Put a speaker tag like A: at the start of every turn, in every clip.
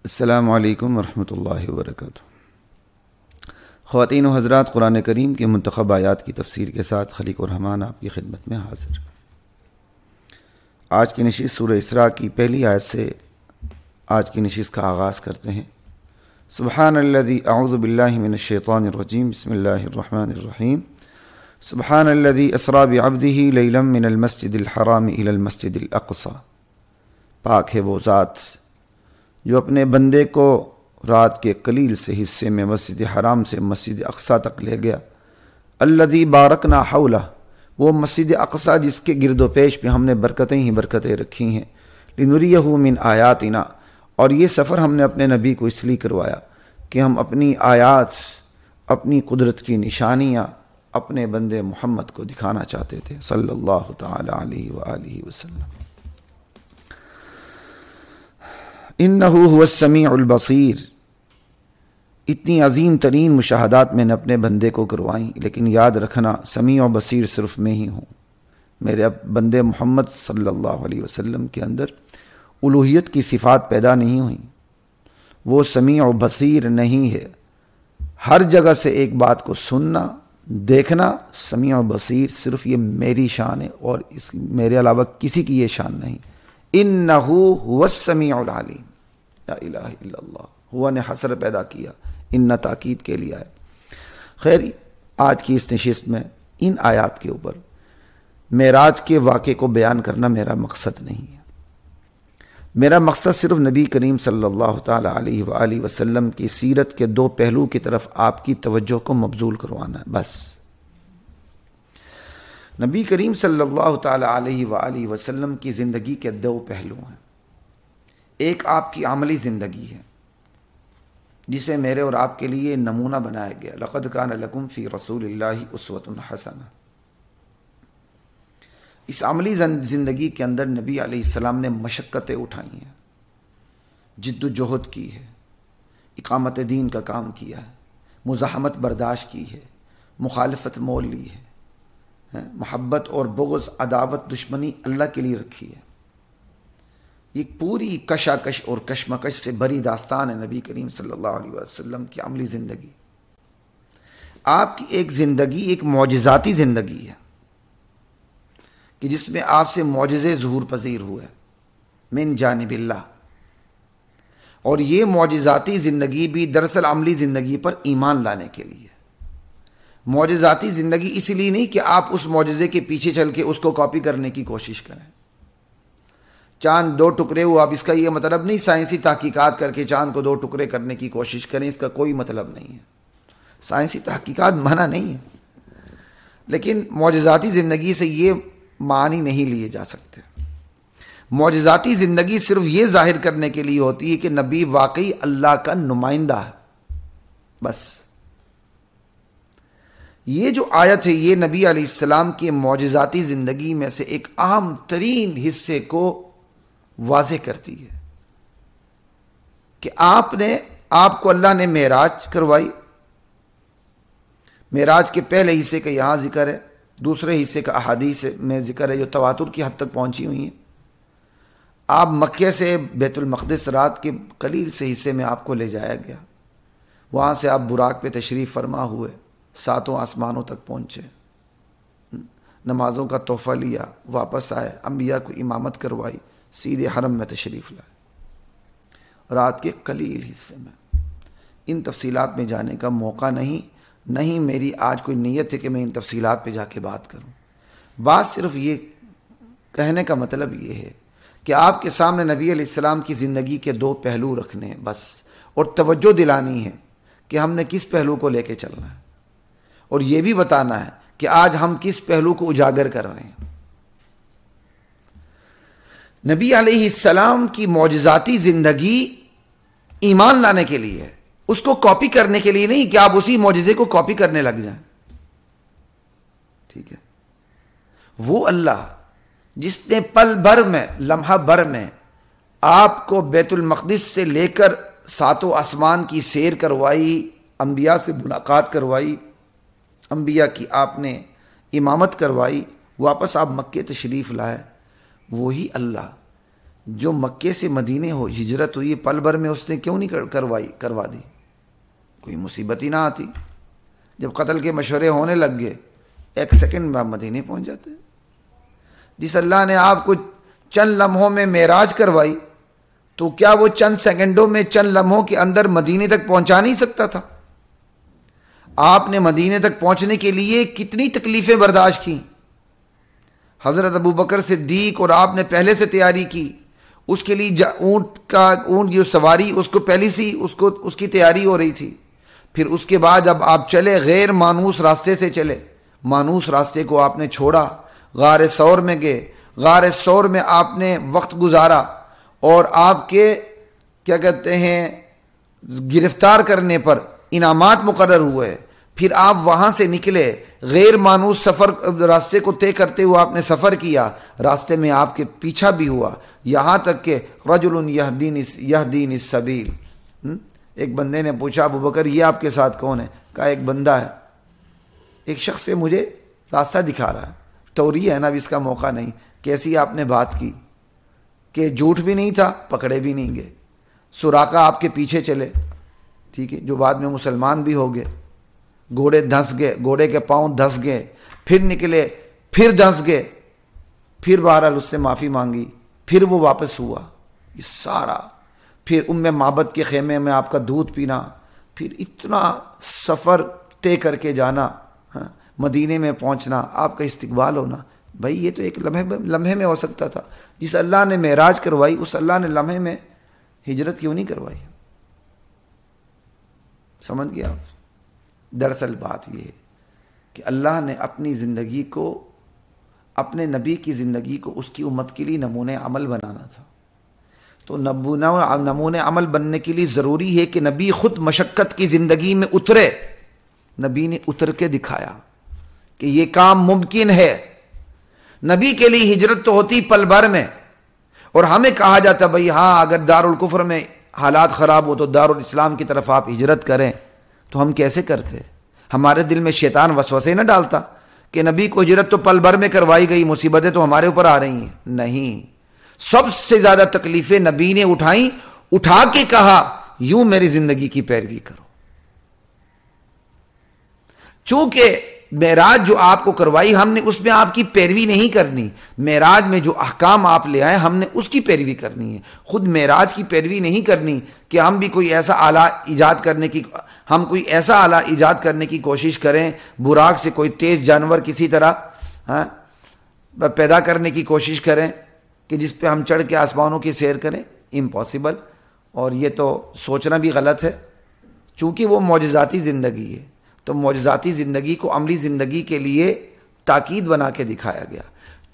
A: السلام علیکم ورحمۃ اللہ وبرکاتہ۔ خواتین و حضرات، قرآن کریم کے منتخب آیات کی تفسیر کے ساتھ خلیق الرحمان آپ کی خدمت میں حاضر۔ آج کی نشست سورہ اسراء کی پہلی آیت سے آج کی نشست کا آغاز کرتے ہیں۔ سبحان الذی اعوذ باللہ من الشیطان الرجیم، بسم اللہ الرحمن الرحیم۔ سبحان الذی اسریٰ بعبدہ لیلا من المسجد الحرام الی المسجد الاقصی۔ پاک ہے وہ ذات جو اپنے بندے کو رات کے قلیل سے حصے میں مسجد حرام سے مسجد اقصی تک لے گیا۔ الذی بارکنا حولہ، وہ مسجد اقصی جس کے گرد و پیش پہ ہم نے برکتیں ہی برکتیں رکھی ہیں۔ لنریہ من آیاتنا، اور یہ سفر ہم نے اپنے نبی کو اس لیے کروایا کہ ہم اپنی آیات، اپنی قدرت کی نشانیاں اپنے بندے محمد کو دکھانا چاہتے تھے صلی اللہ تعالی علیہ وآلہ وسلم۔ انہ هو السمیع البصیر، اتنی عظیم ترین مشاہدات میں نے اپنے بندے کو کروائیں، لیکن یاد رکھنا سمیع و بصیر صرف میں ہی ہوں۔ میرے بندے محمد صلی اللہ علیہ وسلم کے اندر الوہیت کی صفات پیدا نہیں ہوئیں، وہ سمیع و بصیر نہیں ہے۔ ہر جگہ سے ایک بات کو سننا، دیکھنا، سمیع و بصیر صرف یہ میری شان ہے اور میرے علاوہ کسی کی یہ شان نہیں۔ انہ هو السمیع العلیم، لا الہ الا اللہ، ہوا نے حسر پیدا کیا، ان تاکید کے لیے ہے۔ خیر، آج کی اس نشست میں ان آیات کے اوپر معراج کے واقعے کو بیان کرنا میرا مقصد نہیں ہے۔ میرا مقصد صرف نبی کریم صلی اللہ تعالی علیہ وآلہ وسلم کی سیرت کے دو پہلو کی طرف آپ کی توجہ کو مبذول کروانا ہے، بس۔ نبی کریم صلی اللہ تعالی علیہ وآلہ وسلم کی زندگی کے دو پہلو ہیں۔ ایک آپ کی عملی زندگی ہے جسے میرے اور آپ کے لیے نمونہ بنایا گیا، لقد کان لکم فی رسول اللہ اسوۃ حسنہ۔ اس عملی زندگی کے اندر نبی علیہ السلام نے مشقتیں اٹھائی ہیں، جد و جہد کی ہے، اقامت دین کا کام کیا ہے، مزاحمت برداشت کی ہے، مخالفت مول لی ہے، محبت اور بغض، عداوت، دشمنی اللہ کے لیے رکھی ہے۔ یہ پوری کشاکش اور کشمکش سے بری داستان ہے نبی کریم صلی اللہ علیہ وسلم کی عملی زندگی۔ آپ کی ایک زندگی ایک معجزاتی زندگی ہے کہ جس میں آپ سے معجزے ظہور پذیر ہوئے من جانب اللہ، اور یہ معجزاتی زندگی بھی دراصل عملی زندگی پر ایمان لانے کے لیے۔ معجزاتی زندگی اس لیے نہیں کہ آپ اس معجزے کے پیچھے چل کے اس کو کاپی کرنے کی کوشش کریں۔ چاند دو ٹکڑے ہوا، اب اس کا یہ مطلب نہیں سائنسی تحقیقات کر کے چاند کو دو ٹکڑے کرنے کی کوشش کریں، اس کا کوئی مطلب نہیں ہے۔ سائنسی تحقیقات منع نہیں ہے، لیکن معجزاتی زندگی سے یہ معنی نہیں لیے جا سکتے۔ معجزاتی زندگی صرف یہ ظاہر کرنے کے لیے ہوتی ہے کہ نبی واقعی اللہ کا نمائندہ ہے، بس۔ یہ جو آیت ہے یہ نبی علیہ السلام کی معجزاتی زندگی میں سے ایک اہم ترین حصے کو واضح کرتی ہے کہ آپ کو اللہ نے معراج کروائی۔ معراج کے پہلے حصے کا یہاں ذکر ہے، دوسرے حصے کا احادیث میں ذکر ہے جو تواتر کی حد تک پہنچی ہوئی ہیں۔ آپ مکے سے بیت المقدس رات کے قلیل سے حصے میں آپ کو لے جایا گیا، وہاں سے آپ براق پہ تشریف فرما ہوئے، ساتوں آسمانوں تک پہنچے، نمازوں کا تحفہ لیا، واپس آئے، انبیاء کو امامت کروائی، سیدھے حرم میں تشریف لائے رات کے قلیل حصے میں۔ ان تفصیلات میں جانے کا موقع نہیں میری آج کوئی نیت ہے کہ میں ان تفصیلات پہ جا کے بات کروں۔ بات صرف یہ کہنے کا مطلب یہ ہے کہ آپ کے سامنے نبی علیہ السلام کی زندگی کے دو پہلو رکھنے ہیں بس، اور توجہ دلانی ہے کہ ہم نے کس پہلو کو لے کے چلنا ہے، اور یہ بھی بتانا ہے کہ آج ہم کس پہلو کو اجاگر کر رہے ہیں۔ نبی علیہ السلام کی معجزاتی زندگی ایمان لانے کے لیے ہے، اس کو کاپی کرنے کے لیے نہیں کہ آپ اسی معجزے کو کاپی کرنے لگ جائیں، ٹھیک ہے؟ وہ اللہ جس نے پل بھر میں، لمحہ بھر میں آپ کو بیت المقدس سے لے کر ساتوں آسمان کی سیر کروائی، انبیاء سے ملاقات کروائی، انبیاء کی آپ نے امامت کروائی، واپس آپ مکے تشریف لائے، وہی اللہ جو مکے سے مدینے ہجرت ہوئی پل بھر میں اس نے کیوں نہیں کروا دی؟ کوئی مصیبت ہی نہ آتی. جب قتل کے مشورے ہونے لگ گئے 1 سیکنڈ میں آپ مدینے پہنچ جاتے. جس اللہ نے آپ کو چند لمحوں میں معراج کروائی تو کیا وہ چند سیکنڈوں میں چند لمحوں کے اندر مدینے تک پہنچا نہیں سکتا تھا؟ آپ نے مدینے تک پہنچنے کے لیے کتنی تکلیفیں برداشت کی. حضرت ابوبکر صدیق اور آپ نے پہلے سے تیاری کی. اس کے لیے اونٹ جو سواری اس کو پہلی سی اس کی تیاری ہو رہی تھی. پھر اس کے بعد جب آپ چلے غیر مانوس راستے سے چلے، مانوس راستے کو آپ نے چھوڑا، غار ثور میں گئے. غار ثور میں آپ نے وقت گزارا اور آپ کے کیا کہتے ہیں گرفتار کرنے پر انعامات مقرر ہوئے. پھر آپ وہاں سے نکلے، غیر مانوس سفر راستے کو طے کرتے ہوئے آپ نے سفر کیا. راستے میں آپ کے پیچھا بھی ہوا، یہاں تک کہ رجل یہدین السبیل، ایک بندے نے پوچھا ابوبکر یہ آپ کے ساتھ کون ہے؟ کہا ایک بندہ ہے، ایک شخص سے مجھے راستہ دکھا رہا ہے. توری ہے نا، اب اس کا موقع نہیں. کیسی آپ نے بات کی کہ جھوٹ بھی نہیں تھا، پکڑے بھی نہیں گئے. سراقہ آپ کے پیچھے چلے، ٹھیک ہے، جو بعد میں مسلمان بھی ہو گئے. گھوڑے دھنس گئے، گھوڑے کے پاؤں دھس گئے، پھر نکلے، پھر دھنس گئے، پھر بہرحال اس سے معافی مانگی، پھر وہ واپس ہوا. یہ سارا پھر معبد کے خیمے میں آپ کا دودھ پینا، پھر اتنا سفر طے کر کے جانا، مدینے میں پہنچنا، آپ کا استقبال ہونا. بھائی یہ تو ایک لمحے میں ہو سکتا تھا. جس اللہ نے معراج کروائی اس اللہ نے لمحے میں ہجرت کیوں نہیں کروائی؟ سمجھ گیا آپ؟ دراصل بات یہ ہے کہ اللہ نے اپنی زندگی کو، اپنے نبی کی زندگی کو اس کی امت کے لیے نمونہ عمل بنانا تھا. تو نمونہ عمل بننے کے لیے ضروری ہے کہ نبی خود مشقت کی زندگی میں اترے. نبی نے اتر کے دکھایا کہ یہ کام ممکن ہے. نبی کے لیے ہجرت تو ہوتی پل بھر میں، اور ہمیں کہا جاتا بھائی ہاں اگر دارالکفر میں حالات خراب ہو تو دارالاسلام کی طرف آپ ہجرت کریں. تو ہم کیسے کرتے؟ ہمارے دل میں شیطان وسوسے نہ ڈالتا کہ نبی کو ہجرت تو پل بھر میں کروائی گئی، مصیبتیں تو ہمارے اوپر آ رہی ہیں. نہیں، سب سے زیادہ تکلیفیں نبی نے اٹھائیں، اٹھا کے کہا یوں میری زندگی کی پیروی کرو. چونکہ معراج جو آپ کو کروائی ہم نے اس میں آپ کی پیروی نہیں کرنی. معراج میں جو احکام آپ لے آئے ہم نے اس کی پیروی کرنی ہے. خود معراج کی پیروی نہیں کرنی کہ ہم بھی کوئی ایسا آلہ ایجاد کرنے کی کوشش کریں، براق سے کوئی تیز جانور کسی طرح پیدا کرنے کی کوشش کریں کہ جس پہ ہم چڑھ کے آسمانوں کی سیر کریں. امپاسبل. اور یہ تو سوچنا بھی غلط ہے، چونکہ وہ معجزاتی زندگی ہے. تو معجزاتی زندگی کو عملی زندگی کے لیے تاکید بنا کے دکھایا گیا.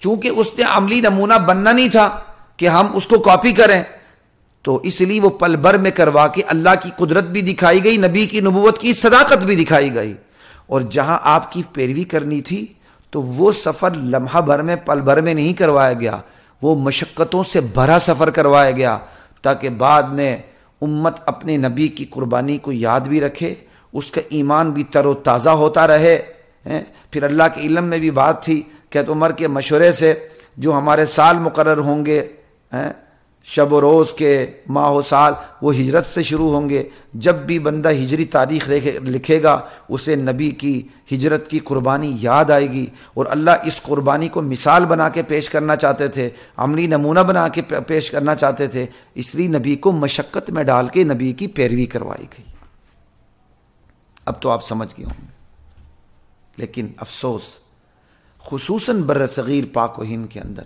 A: چونکہ اس نے عملی نمونہ بننا نہیں تھا کہ ہم اس کو کاپی کریں، تو اس لیے وہ پل بھر میں کروا کے اللہ کی قدرت بھی دکھائی گئی، نبی کی نبوت کی صداقت بھی دکھائی گئی. اور جہاں آپ کی پیروی کرنی تھی تو وہ سفر لمحہ بھر میں پل بھر میں نہیں کروایا گیا، وہ مشقتوں سے بھرا سفر کروایا گیا تاکہ بعد میں امت اپنے نبی کی قربانی کو یاد بھی رکھے، اس کا ایمان بھی تر و تازہ ہوتا رہے. پھر اللہ کے علم میں بھی بات تھی کہ عمر کے مشورے سے جو ہمارے سال مقرر ہوں گے، شب و روز کے، ماہ و سال، وہ ہجرت سے شروع ہوں گے. جب بھی بندہ ہجری تاریخ لکھے گا اسے نبی کی ہجرت کی قربانی یاد آئے گی. اور اللہ اس قربانی کو مثال بنا کے پیش کرنا چاہتے تھے، عملی نمونہ بنا کے پیش کرنا چاہتے تھے، اس لیے نبی کو مشقت میں ڈال کے نبی کی پیروی کروائی گئی. اب تو آپ سمجھ گئے ہوں گے. لیکن افسوس خصوصاً برصغیر پاک و ہند کے اندر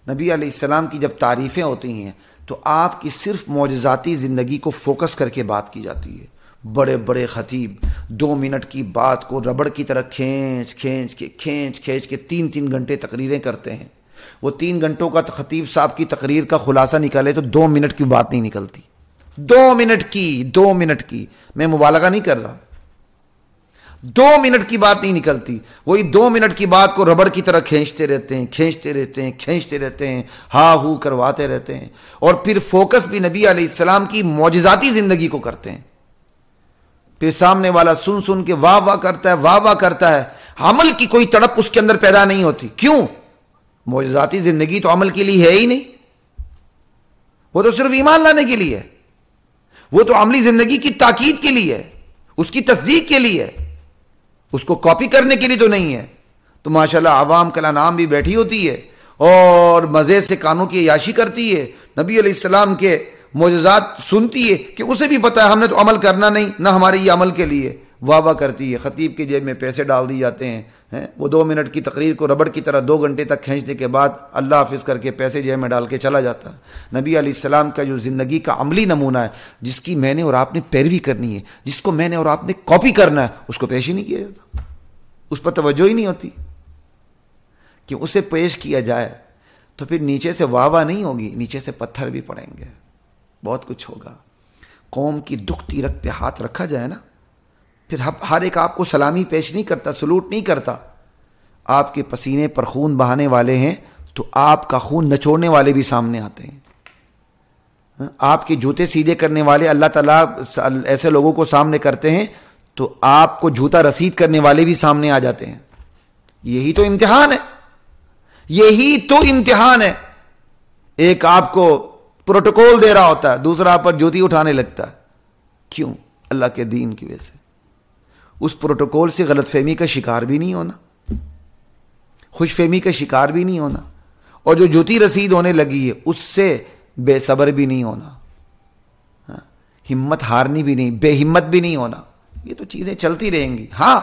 A: نبی علیہ السلام کی جب تعریفیں ہوتی ہیں تو آپ کی صرف معجزاتی زندگی کو فوکس کر کے بات کی جاتی ہے. بڑے بڑے خطیب 2 منٹ کی بات کو ربڑ کی طرح کھینچ کے 3 گھنٹے تقریریں کرتے ہیں. وہ 3 گھنٹوں کا خطیب صاحب کی تقریر کا خلاصہ نکالے تو 2 منٹ کی بات نہیں نکلتی. 2 منٹ کی میں مبالغہ نہیں کر رہا، 2 منٹ کی بات نہیں نکلتی. وہی 2 منٹ کی بات کو ربڑ کی طرح کھینچتے رہتے ہیں، ہاں ہو کرواتے رہتے ہیں. اور پھر فوکس بھی نبی علیہ السلام کی معجزاتی زندگی کو کرتے ہیں. پھر سامنے والا سن کے واہ کرتا ہے، عمل کی کوئی تڑپ اس کے اندر پیدا نہیں ہوتی. کیوں؟ معجزاتی زندگی تو عمل کے لیے ہے ہی نہیں. وہ تو صرف ایمان لانے کے لیے، وہ تو عملی زندگی کی تاکید کے لیے، اس کی تصدیق کے لیے، اس کو کاپی کرنے کے لیے تو نہیں ہے۔ تو ماشاءاللہ عوام کا نام بھی بیٹھی ہوتی ہے اور مزے سے کانوں کی عیاشی کرتی ہے، نبی علیہ السلام کے معجزات سنتی ہے کہ اسے بھی پتہ ہے ہم نے تو عمل کرنا نہیں، نہ ہمارے یہ عمل کے لیے، واہ واہ کرتی ہے۔ خطیب کی جیب میں پیسے ڈال دی جاتے ہیں، وہ 2 منٹ کی تقریر کو ربڑ کی طرح 2 گھنٹے تک کھینچنے کے بعد اللہ حافظ کر کے پیسے جیب میں ڈال کے چلا جاتا ہے۔ نبی علیہ السلام کا جو زندگی کا عملی نمونہ ہے، جس کی میں نے اور آپ نے پیروی کرنی ہے، جس کو میں نے اور آپ نے کاپی کرنا ہے، اس کو پیش ہی نہیں کیا جاتا، اس پر توجہ ہی نہیں ہوتی کہ اسے پیش کیا جائے تو پھر نیچے سے واہ واہ نہیں ہوگی، نیچے سے پتھر بھی پڑیں گے، بہت کچھ ہوگا۔ قوم کی دکھتی رگ پہ ہاتھ رکھا جائے نا، پھر ہر ایک آپ کو سلامی پیش نہیں کرتا، سلوٹ نہیں کرتا۔ آپ کے پسینے پر خون بہانے والے ہیں تو آپ کا خون نچوڑنے والے بھی سامنے آتے ہیں۔ آپ کے جوتے سیدھے کرنے والے اللہ تعالیٰ ایسے لوگوں کو سامنے کرتے ہیں تو آپ کو جوتا رسید کرنے والے بھی سامنے آ جاتے ہیں۔ یہی تو امتحان ہے، یہی تو امتحان ہے۔ ایک آپ کو پروٹوکول دے رہا ہوتا ہے، دوسرا آپ پر جوتی اٹھانے لگتا ہے۔ کیوں؟ اللہ کے دین کی وجہ سے۔ اس پروٹوکول سے غلط فہمی کا شکار بھی نہیں ہونا، خوش فہمی کا شکار بھی نہیں ہونا، اور جو جوتی رسید ہونے لگی ہے اس سے بے صبر بھی نہیں ہونا، ہمت ہارنی بھی نہیں، بے ہمت بھی نہیں ہونا۔ یہ تو چیزیں چلتی رہیں گی۔ ہاں،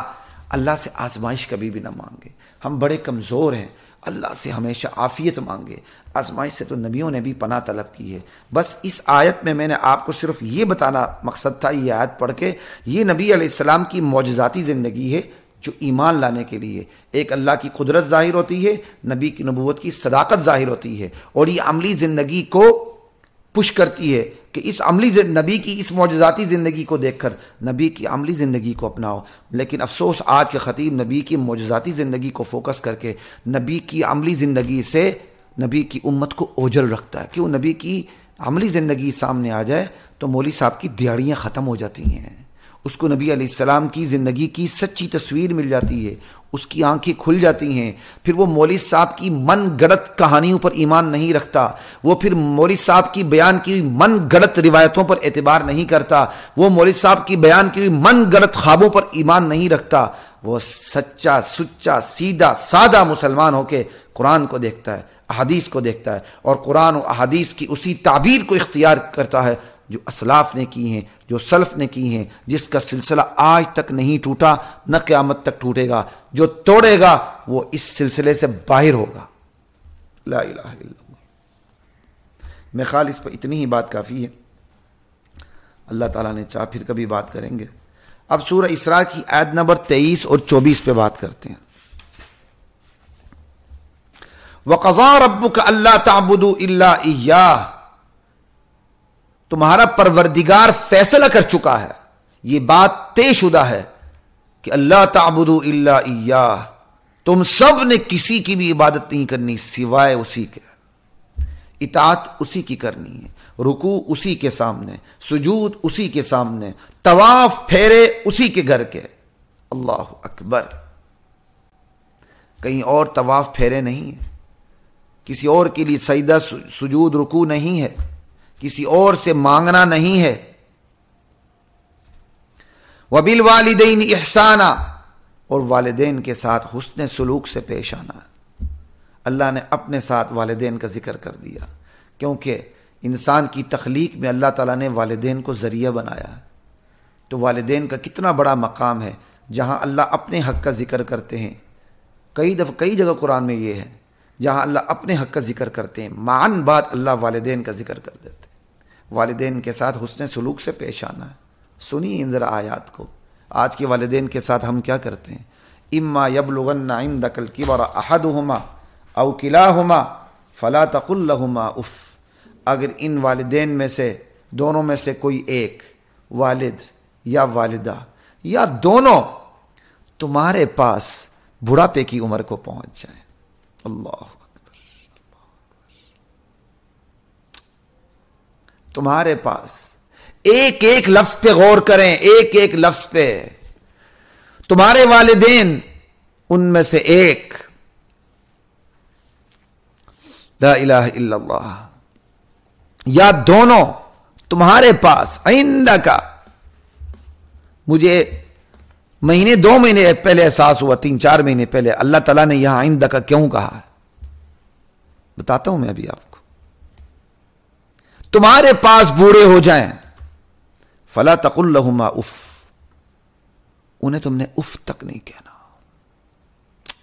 A: اللہ سے آزمائش کبھی بھی نہ مانگے، ہم بڑے کمزور ہیں، اللہ سے ہمیشہ عافیت مانگے۔ آزمائش سے تو نبیوں نے بھی پناہ طلب کی ہے۔ بس اس آیت میں نے آپ کو صرف یہ بتانا مقصد تھا، یہ آیت پڑھ کے، یہ نبی علیہ السلام کی معجزاتی زندگی ہے جو ایمان لانے کے لیے ایک اللہ کی قدرت ظاہر ہوتی ہے، نبی کی نبوت کی صداقت ظاہر ہوتی ہے، اور یہ عملی زندگی کو پش کرتی ہے کہ اس عملی نبی کی اس معجزاتی زندگی کو دیکھ کر نبی کی عملی زندگی کو اپناؤ۔ لیکن افسوس آج کے خطیب نبی کی معجزاتی زندگی کو فوکس کر کے نبی کی عملی زندگی سے نبی کی امت کو اوجھل رکھتا ہے۔ کیوں؟ نبی کی عملی زندگی سامنے آ جائے تو مولوی صاحب کی دیہڑیاں ختم ہو جاتی ہیں، اس کو نبی علیہ السلام کی زندگی کی سچی تصویر مل جاتی ہے، اس کی آنکھیں کھل جاتی ہیں۔ پھر وہ مولوی صاحب کی من گڑت کہانیوں پر ایمان نہیں رکھتا، وہ پھر مولوی صاحب کی بیان کی من گڑت روایتوں پر اعتبار نہیں کرتا، وہ مولوی صاحب کی بیان کی من گڑت خوابوں پر ایمان نہیں رکھتا۔ وہ سچا سچا سیدھا سادہ مسلمان ہو کے قرآن کو دیکھتا ہے، احادیث کو دیکھتا ہے، اور قرآن و احادیث کی اسی تعبیر کو اختیار کرتا ہے جو اسلاف نے کی ہیں، جو سلف نے کی ہیں، جس کا سلسلہ آج تک نہیں ٹوٹا، نہ قیامت تک ٹوٹے گا۔ جو توڑے گا وہ اس سلسلے سے باہر ہوگا۔ لا الہ الا اللہ۔ میں خیال اس پر اتنی ہی بات کافی ہے، اللہ تعالیٰ نے چاہ پھر کبھی بات کریں گے۔ اب سورہ اسراء کی آیت نمبر 23 اور 24 پہ بات کرتے ہیں۔ وَقَضَىٰ رَبُّكَ أَلَّا تَعْبُدُوا إِلَّا إِيَّاهُ، تمہارا پروردگار فیصلہ کر چکا ہے، یہ بات طے شدہ ہے کہ اللہ تعبدوا الا ایاہ، تم سب نے کسی کی بھی عبادت نہیں کرنی سوائے اسی کے، اطاعت اسی کی کرنی ہے، رکوع اسی کے سامنے، سجود اسی کے سامنے، طواف پھیرے اسی کے گھر کے۔ اللہ اکبر۔ کہیں اور طواف پھیرے نہیں ہیں، کسی اور کے لیے سجدہ سجود رکوع نہیں ہے، کسی اور سے مانگنا نہیں ہے۔ وَبِالْوَالِدَيْنِ إِحْسَانًا، اور والدین کے ساتھ حسن سلوک سے پیش آنا۔ اللہ نے اپنے ساتھ والدین کا ذکر کر دیا، کیونکہ انسان کی تخلیق میں اللہ تعالیٰ نے والدین کو ذریعہ بنایا ہے۔ تو والدین کا کتنا بڑا مقام ہے، جہاں اللہ اپنے حق کا ذکر کرتے ہیں۔ کئی جگہ قرآن میں یہ ہے جہاں اللہ اپنے حق کا ذکر کرتے ہیں، معاً بعد اللہ والدین کا ذکر کر دیتے ہیں۔ والدین کے ساتھ حسن سلوک سے پیش آنا ہے۔ سنیے ان ذرا آیات کو، آج کے والدین کے ساتھ ہم کیا کرتے ہیں۔ اما یبلغن عندک الکبر احدہما او کلاہما فلا تقل لہما اف، اگر ان والدین میں سے دونوں میں سے کوئی ایک، والد یا والدہ یا دونوں، تمہارے پاس بڑھاپے کی عمر کو پہنچ جائیں۔ اللہ اکبر۔ تمہارے پاس ایک ایک لفظ پہ غور کریں، ایک ایک لفظ پہ۔ تمہارے والدین ان میں سے ایک، لا الہ الا اللہ، یا دونوں تمہارے پاس، آئندہ کا، مجھے مہینے 2 مہینے پہلے احساس ہوا، 3-4 مہینے پہلے اللہ تعالیٰ نے یہاں آئندہ کا کیوں کہا ہے، بتاتا ہوں میں ابھی آپ کو. تمہارے پاس بوڑھے ہو جائیں، فلا تقل لہما اف، انہیں تم نے اف تک نہیں کہنا.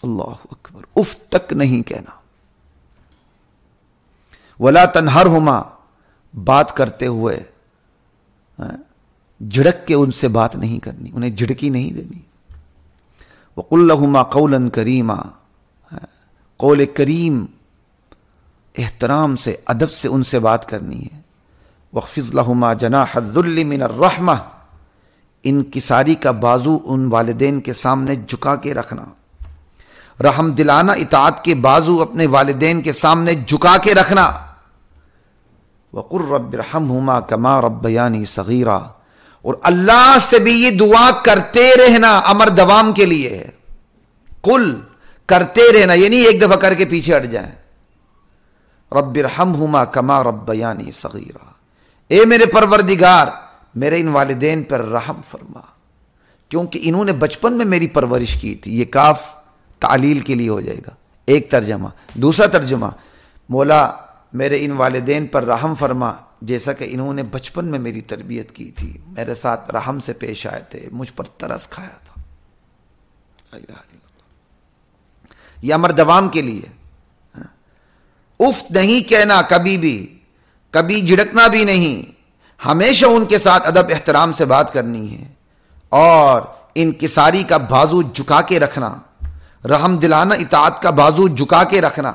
A: اللہ اکبر، اف تک نہیں کہنا. ولا تنہرہما، بات کرتے ہوئے جھڑک کے ان سے بات نہیں کرنی، انہیں جھڑکی نہیں دینی. وقل لہما قولا کریما، قول کریم، احترام سے، ادب سے ان سے بات کرنی ہے. واخفض لہما جناح الذل من الرحمہ، انکساری کا بازو ان والدین کے سامنے جھکا کے رکھنا، رحم دلانہ اطاعت کے بازو اپنے والدین کے سامنے جھکا کے رکھنا. وقل رب ارحمہما کما ربیانی صغیرا، اور اللہ سے بھی یہ دعا کرتے رہنا، امر دوام کے لیے ہے. قل، کرتے رہنا، یعنی ایک دفعہ کر کے پیچھے ہٹ جائیں. رب ارحمہما کما ربیانی صغیرا، اے میرے پروردگار میرے ان والدین پر رحم فرما، کیونکہ انہوں نے بچپن میں میری پرورش کی تھی. یہ کاف تعلیل کے لیے ہو جائے گا، ایک ترجمہ. دوسرا ترجمہ، مولا میرے ان والدین پر رحم فرما جیسا کہ انہوں نے بچپن میں میری تربیت کی تھی، میرے ساتھ رحم سے پیش آئے تھے، مجھ پر ترس کھایا تھا. لا الہ الا اللہ. یہ امر دوام کے لیے. اف نہیں کہنا کبھی بھی، کبھی جھڑکنا بھی نہیں، ہمیشہ ان کے ساتھ ادب احترام سے بات کرنی ہے، اور انکساری کا بازو جھکا کے رکھنا، رحم دلانہ اطاعت کا بازو جھکا کے رکھنا،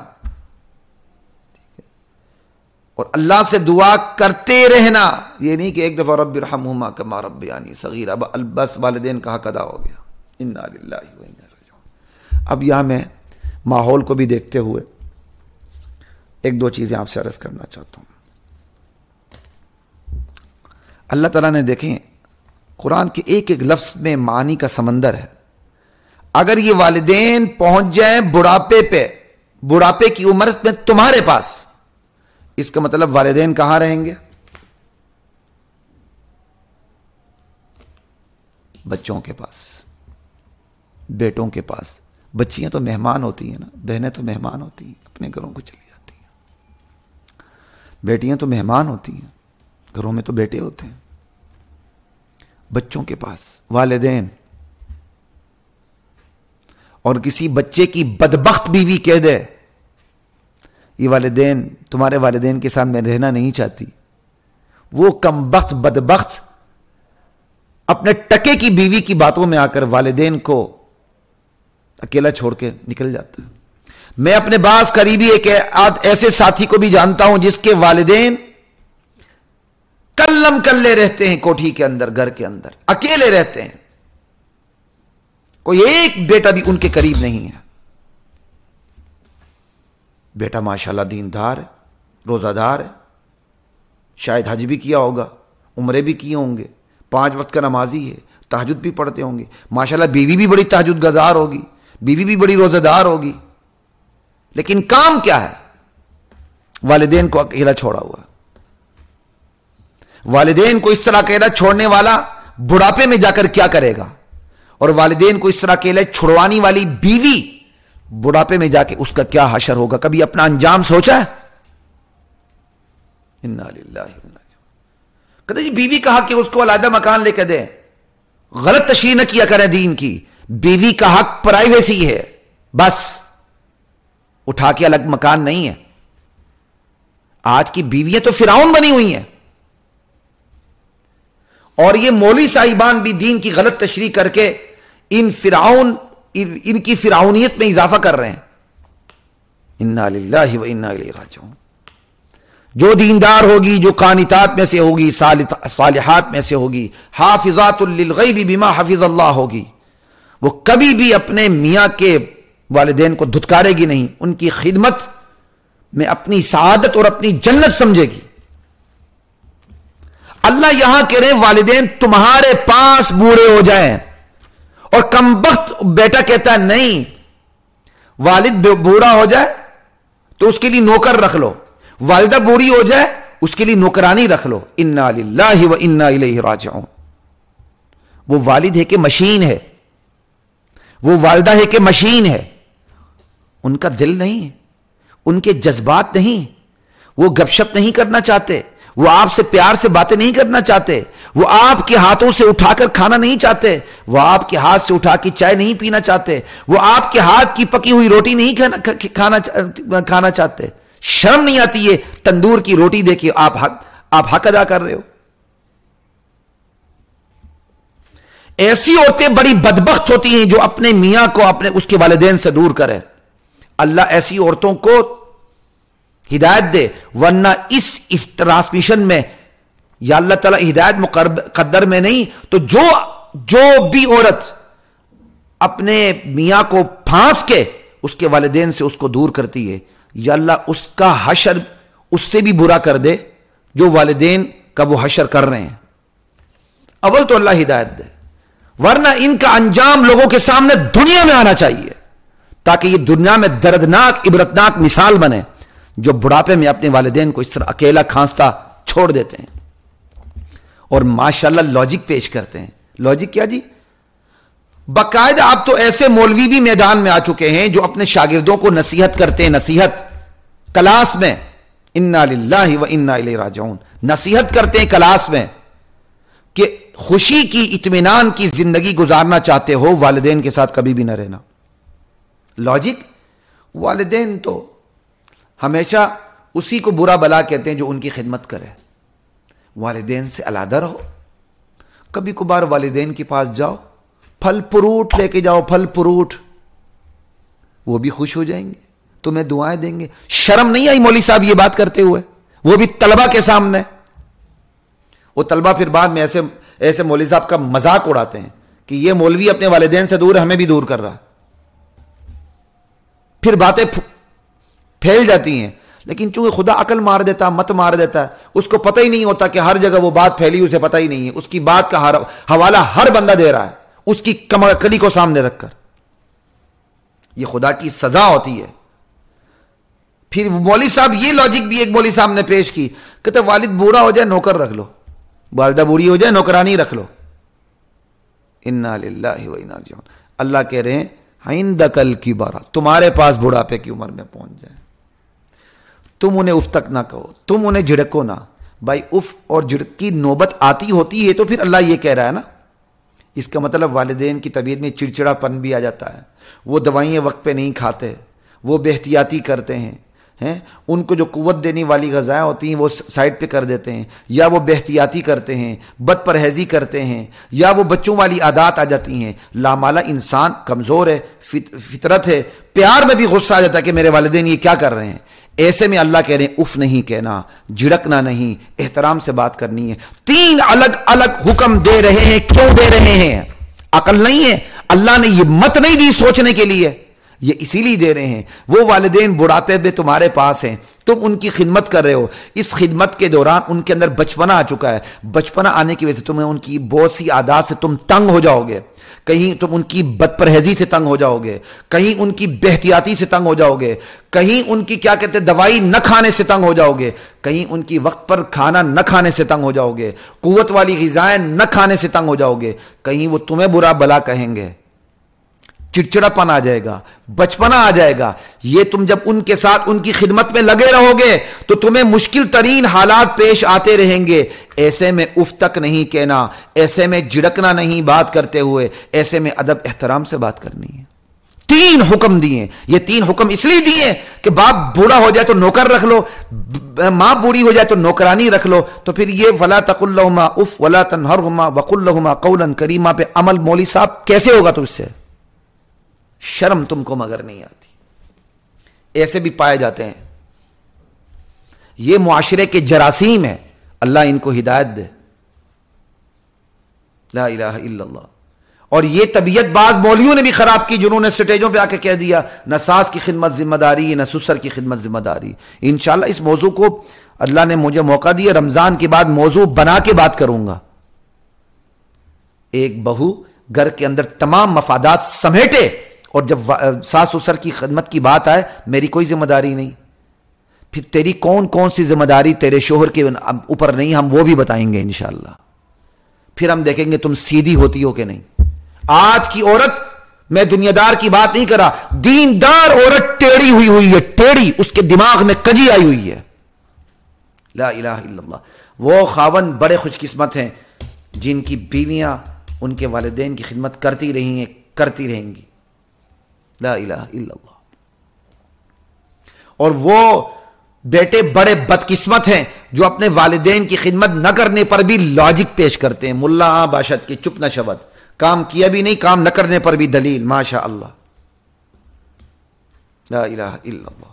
A: اور اللہ سے دعا کرتے رہنا. یہ نہیں کہ ایک دفعہ رب ارحمہما کما ربیانی صغیرا، بس والدین کا حق ادا ہو گیا. انا للہ و انا الیہ راجعون. اب یہاں میں ماحول کو بھی دیکھتے ہوئے 1-2 چیزیں آپ سے عرض کرنا چاہتا ہوں. اللہ تعالیٰ نے دیکھیں قرآن کے ایک ایک لفظ میں معانی کا سمندر ہے. اگر یہ والدین پہنچ جائیں بڑھاپے پہ، بڑھاپے کی عمر میں تمہارے پاس، اس کا مطلب والدین کہاں رہیں گے؟ بچوں کے پاس، بیٹوں کے پاس. بچیاں تو مہمان ہوتی ہیں نا، بہنیں تو مہمان ہوتی ہیں، اپنے گھروں کو چلی جاتی ہیں. بیٹیاں تو مہمان ہوتی ہیں، گھروں میں تو بیٹے ہوتے ہیں. بچوں کے پاس والدین. اور کسی بچے کی بدبخت بیوی کہہ دے یہ والدین، تمہارے والدین کے ساتھ میں رہنا نہیں چاہتی، وہ کمبخت بدبخت اپنے ٹکے کی بیوی کی باتوں میں آ کر والدین کو اکیلا چھوڑ کے نکل جاتا ہے. میں اپنے بعض قریبی ایک ایسے ساتھی کو بھی جانتا ہوں جس کے والدین کلم کلے رہتے ہیں، کوٹھی کے اندر، گھر کے اندر اکیلے رہتے ہیں، کوئی ایک بیٹا بھی ان کے قریب نہیں ہے. بیٹا ماشاءاللہ دیندار ہے، روزہ دار ہے، شاید حج بھی کیا ہوگا، عمرے بھی کیے ہوں گے، 5 وقت کا نمازی ہے، تہجد بھی پڑھتے ہوں گے. ماشاءاللہ بیوی بھی بڑی تہجد گزار ہوگی، بیوی بھی بڑی روزہ دار ہوگی، لیکن کام کیا ہے؟ والدین کو اکیلا چھوڑا ہوا. والدین کو اس طرح اکیلا چھوڑنے والا بڑھاپے میں جا کر کیا کرے گا؟ اور والدین کو اس طرح اکیلا چھڑوانی والی بیوی بڑھاپے میں جا کے اس کا کیا حشر ہوگا؟ کبھی اپنا انجام سوچا ہے؟ انا للہ و انا الیہ راجعون. کہتے جی بیوی کا حق کہ اس کو علیحدہ مکان لے کے دیں، غلط تشریح نہ کیا کریں دین کی. بیوی کا حق پرائیویسی ہے، بس اٹھا کے الگ مکان نہیں ہے. آج کی بیویاں تو فرعون بنی ہوئی ہیں، اور یہ مولوی صاحبان بھی دین کی غلط تشریح کر کے ان کی فرعونیت میں اضافہ کر رہے ہیں. انا للہ و انا الیہ راجعون. جو دیندار ہوگی، جو قانتات میں سے ہوگی، صالحات میں سے ہوگی، حافظات للغیب بما حفظ اللہ ہوگی، وہ کبھی بھی اپنے میاں کے والدین کو دھتکارے گی نہیں، ان کی خدمت میں اپنی سعادت اور اپنی جنت سمجھے گی. اللہ یہاں کہہ رہے والدین تمہارے پاس بوڑھے ہو جائیں، اور کمبخت بیٹا کہتا ہے نہیں، والد بوڑھا ہو جائے تو اس کے لیے نوکر رکھ لو، والدہ بوڑھی ہو جائے اس کے لیے نوکرانی رکھ لو. انا للہ و انا الیہ راجعون. وہ والد ہے کہ مشین ہے, وہ والدہ ہے کہ مشین ہے. ان کا دل نہیں ہے, ان کے جذبات نہیں, وہ گپ شپ نہیں کرنا چاہتے, وہ آپ سے پیار سے باتیں نہیں کرنا چاہتے, وہ آپ کے ہاتھوں سے اٹھا کر کھانا نہیں چاہتے, وہ آپ کے ہاتھ سے اٹھا کے چائے نہیں پینا چاہتے, وہ آپ کے ہاتھ کی پکی ہوئی روٹی نہیں کھانا چاہتے. شرم نہیں آتی ہے تندور کی روٹی دے کے آپ حق ادا کر رہے ہو. ایسی عورتیں بڑی بدبخت ہوتی ہیں جو اپنے میاں کو اس کے والدین سے دور کرے. اللہ ایسی عورتوں کو ہدایت دے, ورنہ اس ٹرانسمیشن میں یا اللہ تعالی ہدایت مقدر میں نہیں تو جو بھی عورت اپنے میاں کو پھانس کے اس کے والدین سے اس کو دور کرتی ہے, یا اللہ اس کا حشر اس سے بھی برا کر دے جو والدین کا وہ حشر کر رہے ہیں. اول تو اللہ ہدایت دے, ورنہ ان کا انجام لوگوں کے سامنے دنیا میں آنا چاہیے تاکہ یہ دنیا میں دردناک عبرتناک مثال بنے جو بڑھاپے میں اپنے والدین کو اس طرح اکیلا کھانستا چھوڑ دیتے ہیں اور ماشاءاللہ لاجک پیش کرتے ہیں. لاجک کیا جی؟ باقاعدہ اب تو ایسے مولوی بھی میدان میں آ چکے ہیں جو اپنے شاگردوں کو نصیحت کرتے ہیں, نصیحت کلاس میں, انا للہ و انا الیہ راجعون, نصیحت کرتے ہیں کلاس میں کہ خوشی کی اطمینان کی زندگی گزارنا چاہتے ہو والدین کے ساتھ کبھی بھی نہ رہنا. لاجک, والدین تو ہمیشہ اسی کو برا بلا کہتے ہیں جو ان کی خدمت کرے. والدین سے علیحدہ رہو, کبھی کبھار والدین کے پاس جاؤ, پھل فروٹ لے کے جاؤ, پھل فروٹ, وہ بھی خوش ہو جائیں گے, تمہیں دعائیں دیں گے. شرم نہیں آئی مولوی صاحب یہ بات کرتے ہوئے, وہ بھی طلبہ کے سامنے؟ وہ طلبہ پھر بعد میں ایسے مولوی صاحب کا مذاق اڑاتے ہیں کہ یہ مولوی اپنے والدین سے دور ہے, ہمیں بھی دور کر رہا. پھر باتیں پھیل جاتی ہیں, لیکن چونکہ خدا عقل مار دیتا, مت مار دیتا ہے, اس کو پتہ ہی نہیں ہوتا کہ ہر جگہ وہ بات پھیلی, اسے پتہ ہی نہیں ہے. اس کی بات کا حوالہ ہر بندہ دے رہا ہے اس کی کلی کو سامنے رکھ کر. یہ خدا کی سزا ہوتی ہے. پھر مولوی صاحب یہ لاجک بھی ایک مولوی صاحب نے پیش کی, کہتے والد بوڑھا ہو جائے نوکر رکھ لو, والدہ بوڑھی ہو جائے نوکرانی رکھ لو. انا للہ و انا راجعون. اللہ کہہ رہے ہیں عندک الکبر, تمہارے پاس بڑھاپے کی عمر میں پہنچ جائیں, تم انہیں اف تک نہ کہو, تم انہیں جھڑکو نہ. بھائی اف اور جھڑک کی نوبت آتی ہوتی ہے تو پھر اللہ یہ کہہ رہا ہے نا, اس کا مطلب والدین کی طبیعت میں چڑچڑا پن بھی آ جاتا ہے, وہ دوائیں وقت پہ نہیں کھاتے, وہ بے احتیاطی کرتے ہیں, ان کو جو قوت دینے والی غذائیں ہوتی ہیں وہ سائڈ پہ کر دیتے ہیں, یا وہ بے احتیاطی کرتے ہیں, بد پرہیزی کرتے ہیں, یا وہ بچوں والی عادات آ جاتی ہیں. لامالا انسان کمزور ہے, فطرت ہے, پیار میں بھی غصہ آ جاتا ہے کہ میرے والدین یہ کیا کر رہے ہیں. ایسے میں اللہ کہہ رہے ہیں اف نہیں کہنا, جھڑکنا نہیں, احترام سے بات کرنی ہے. 3 الگ الگ حکم دے رہے ہیں. کیوں دے رہے ہیں؟ عقل نہیں ہے, اللہ نے یہ مت نہیں دی سوچنے کے لیے, یہ اسی لیے دے رہے ہیں. وہ والدین بڑھاپے میں تمہارے پاس ہیں, تم ان کی خدمت کر رہے ہو. اس خدمت کے دوران ان کے اندر بچپنا آ چکا ہے. بچپنا آنے کی وجہ سے تمہیں ان کی بہت سی عادات سے تم تنگ ہو جاؤ گے. کہیں تم ان کی بد پرہیزی سے تنگ ہو جاؤ گے, کہیں ان کی بے احتیاطی سے تنگ ہو جاؤ گے, کہیں ان کی کیا کہتے ہیں دوائی نہ کھانے سے تنگ ہو جاؤ گے, کہیں ان کی وقت پر کھانا نہ کھانے سے تنگ ہو جاؤ گے, قوت والی غذائیں نہ کھانے سے تنگ ہو جاؤ گے, کہیں وہ تمہیں برا بلا کہیں گے, چڑچڑا پن آ جائے گا, بچپنا آ جائے گا. یہ تم جب ان کے ساتھ ان کی خدمت میں لگے رہو گے تو تمہیں مشکل ترین حالات پیش آتے رہیں گے. ایسے میں اف تک نہیں کہنا, ایسے میں جھڑکنا نہیں بات کرتے ہوئے, ایسے میں ادب احترام سے بات کرنی ہے. 3 حکم دیے. یہ 3 حکم اس لیے دیے کہ باپ بوڑھا ہو جائے تو نوکر رکھ لو, ماں بوڑھی ہو جائے تو نوکرانی رکھ لو. تو پھر یہ ولا تقل لهما اف ولا تنهرهما وقل لهما قولا کریما پہ عمل مولوی صاحب کیسے ہوگا تجھ سے؟ شرم تم کو مگر نہیں آتی. ایسے بھی پائے جاتے ہیں. یہ معاشرے کے جراثیم ہیں, اللہ ان کو ہدایت دے. لا الہ الا اللہ. اور یہ طبیعت بعض مولویوں نے بھی خراب کی جنہوں نے سٹیجوں پہ آ کے کہہ دیا نہ ساس کی خدمت ذمہ داری نہ سسر کی خدمت ذمہ داری. انشاءاللہ اس موضوع کو اللہ نے مجھے موقع دیا, رمضان کے بعد موضوع بنا کے بات کروں گا. ایک بہو گھر کے اندر تمام مفادات سمیٹے, اور جب ساس سسر کی خدمت کی بات آئے میری کوئی ذمہ داری نہیں, پھر تیری کون کون سی ذمہ داری تیرے شوہر کے اوپر نہیں، ہم وہ بھی بتائیں گے انشاءاللہ. پھر ہم دیکھیں گے تم سیدھی ہوتی ہو کہ نہیں. آج کی عورت، میں دنیا دار کی بات نہیں کر رہا، دیندار عورت ٹیڑھی ہوئی ہے، ٹیڑھی، اس کے دماغ میں کجی آئی ہوئی ہے. لا الہ الا اللہ. وہ خاوند بڑے خوش قسمت ہیں جن کی بیویاں ان کے والدین کی خدمت کرتی رہی ہیں، کرتی رہیں گی. لا الہ الا اللہ. اور وہ بیٹے بڑے بدقسمت ہیں جو اپنے والدین کی خدمت نہ کرنے پر بھی لاجک پیش کرتے ہیں. ملا باشد کی چپ نہ شود، کام کیا بھی نہیں، کام نہ کرنے پر بھی دلیل. ماشاء اللہ. لا الہ الا اللہ.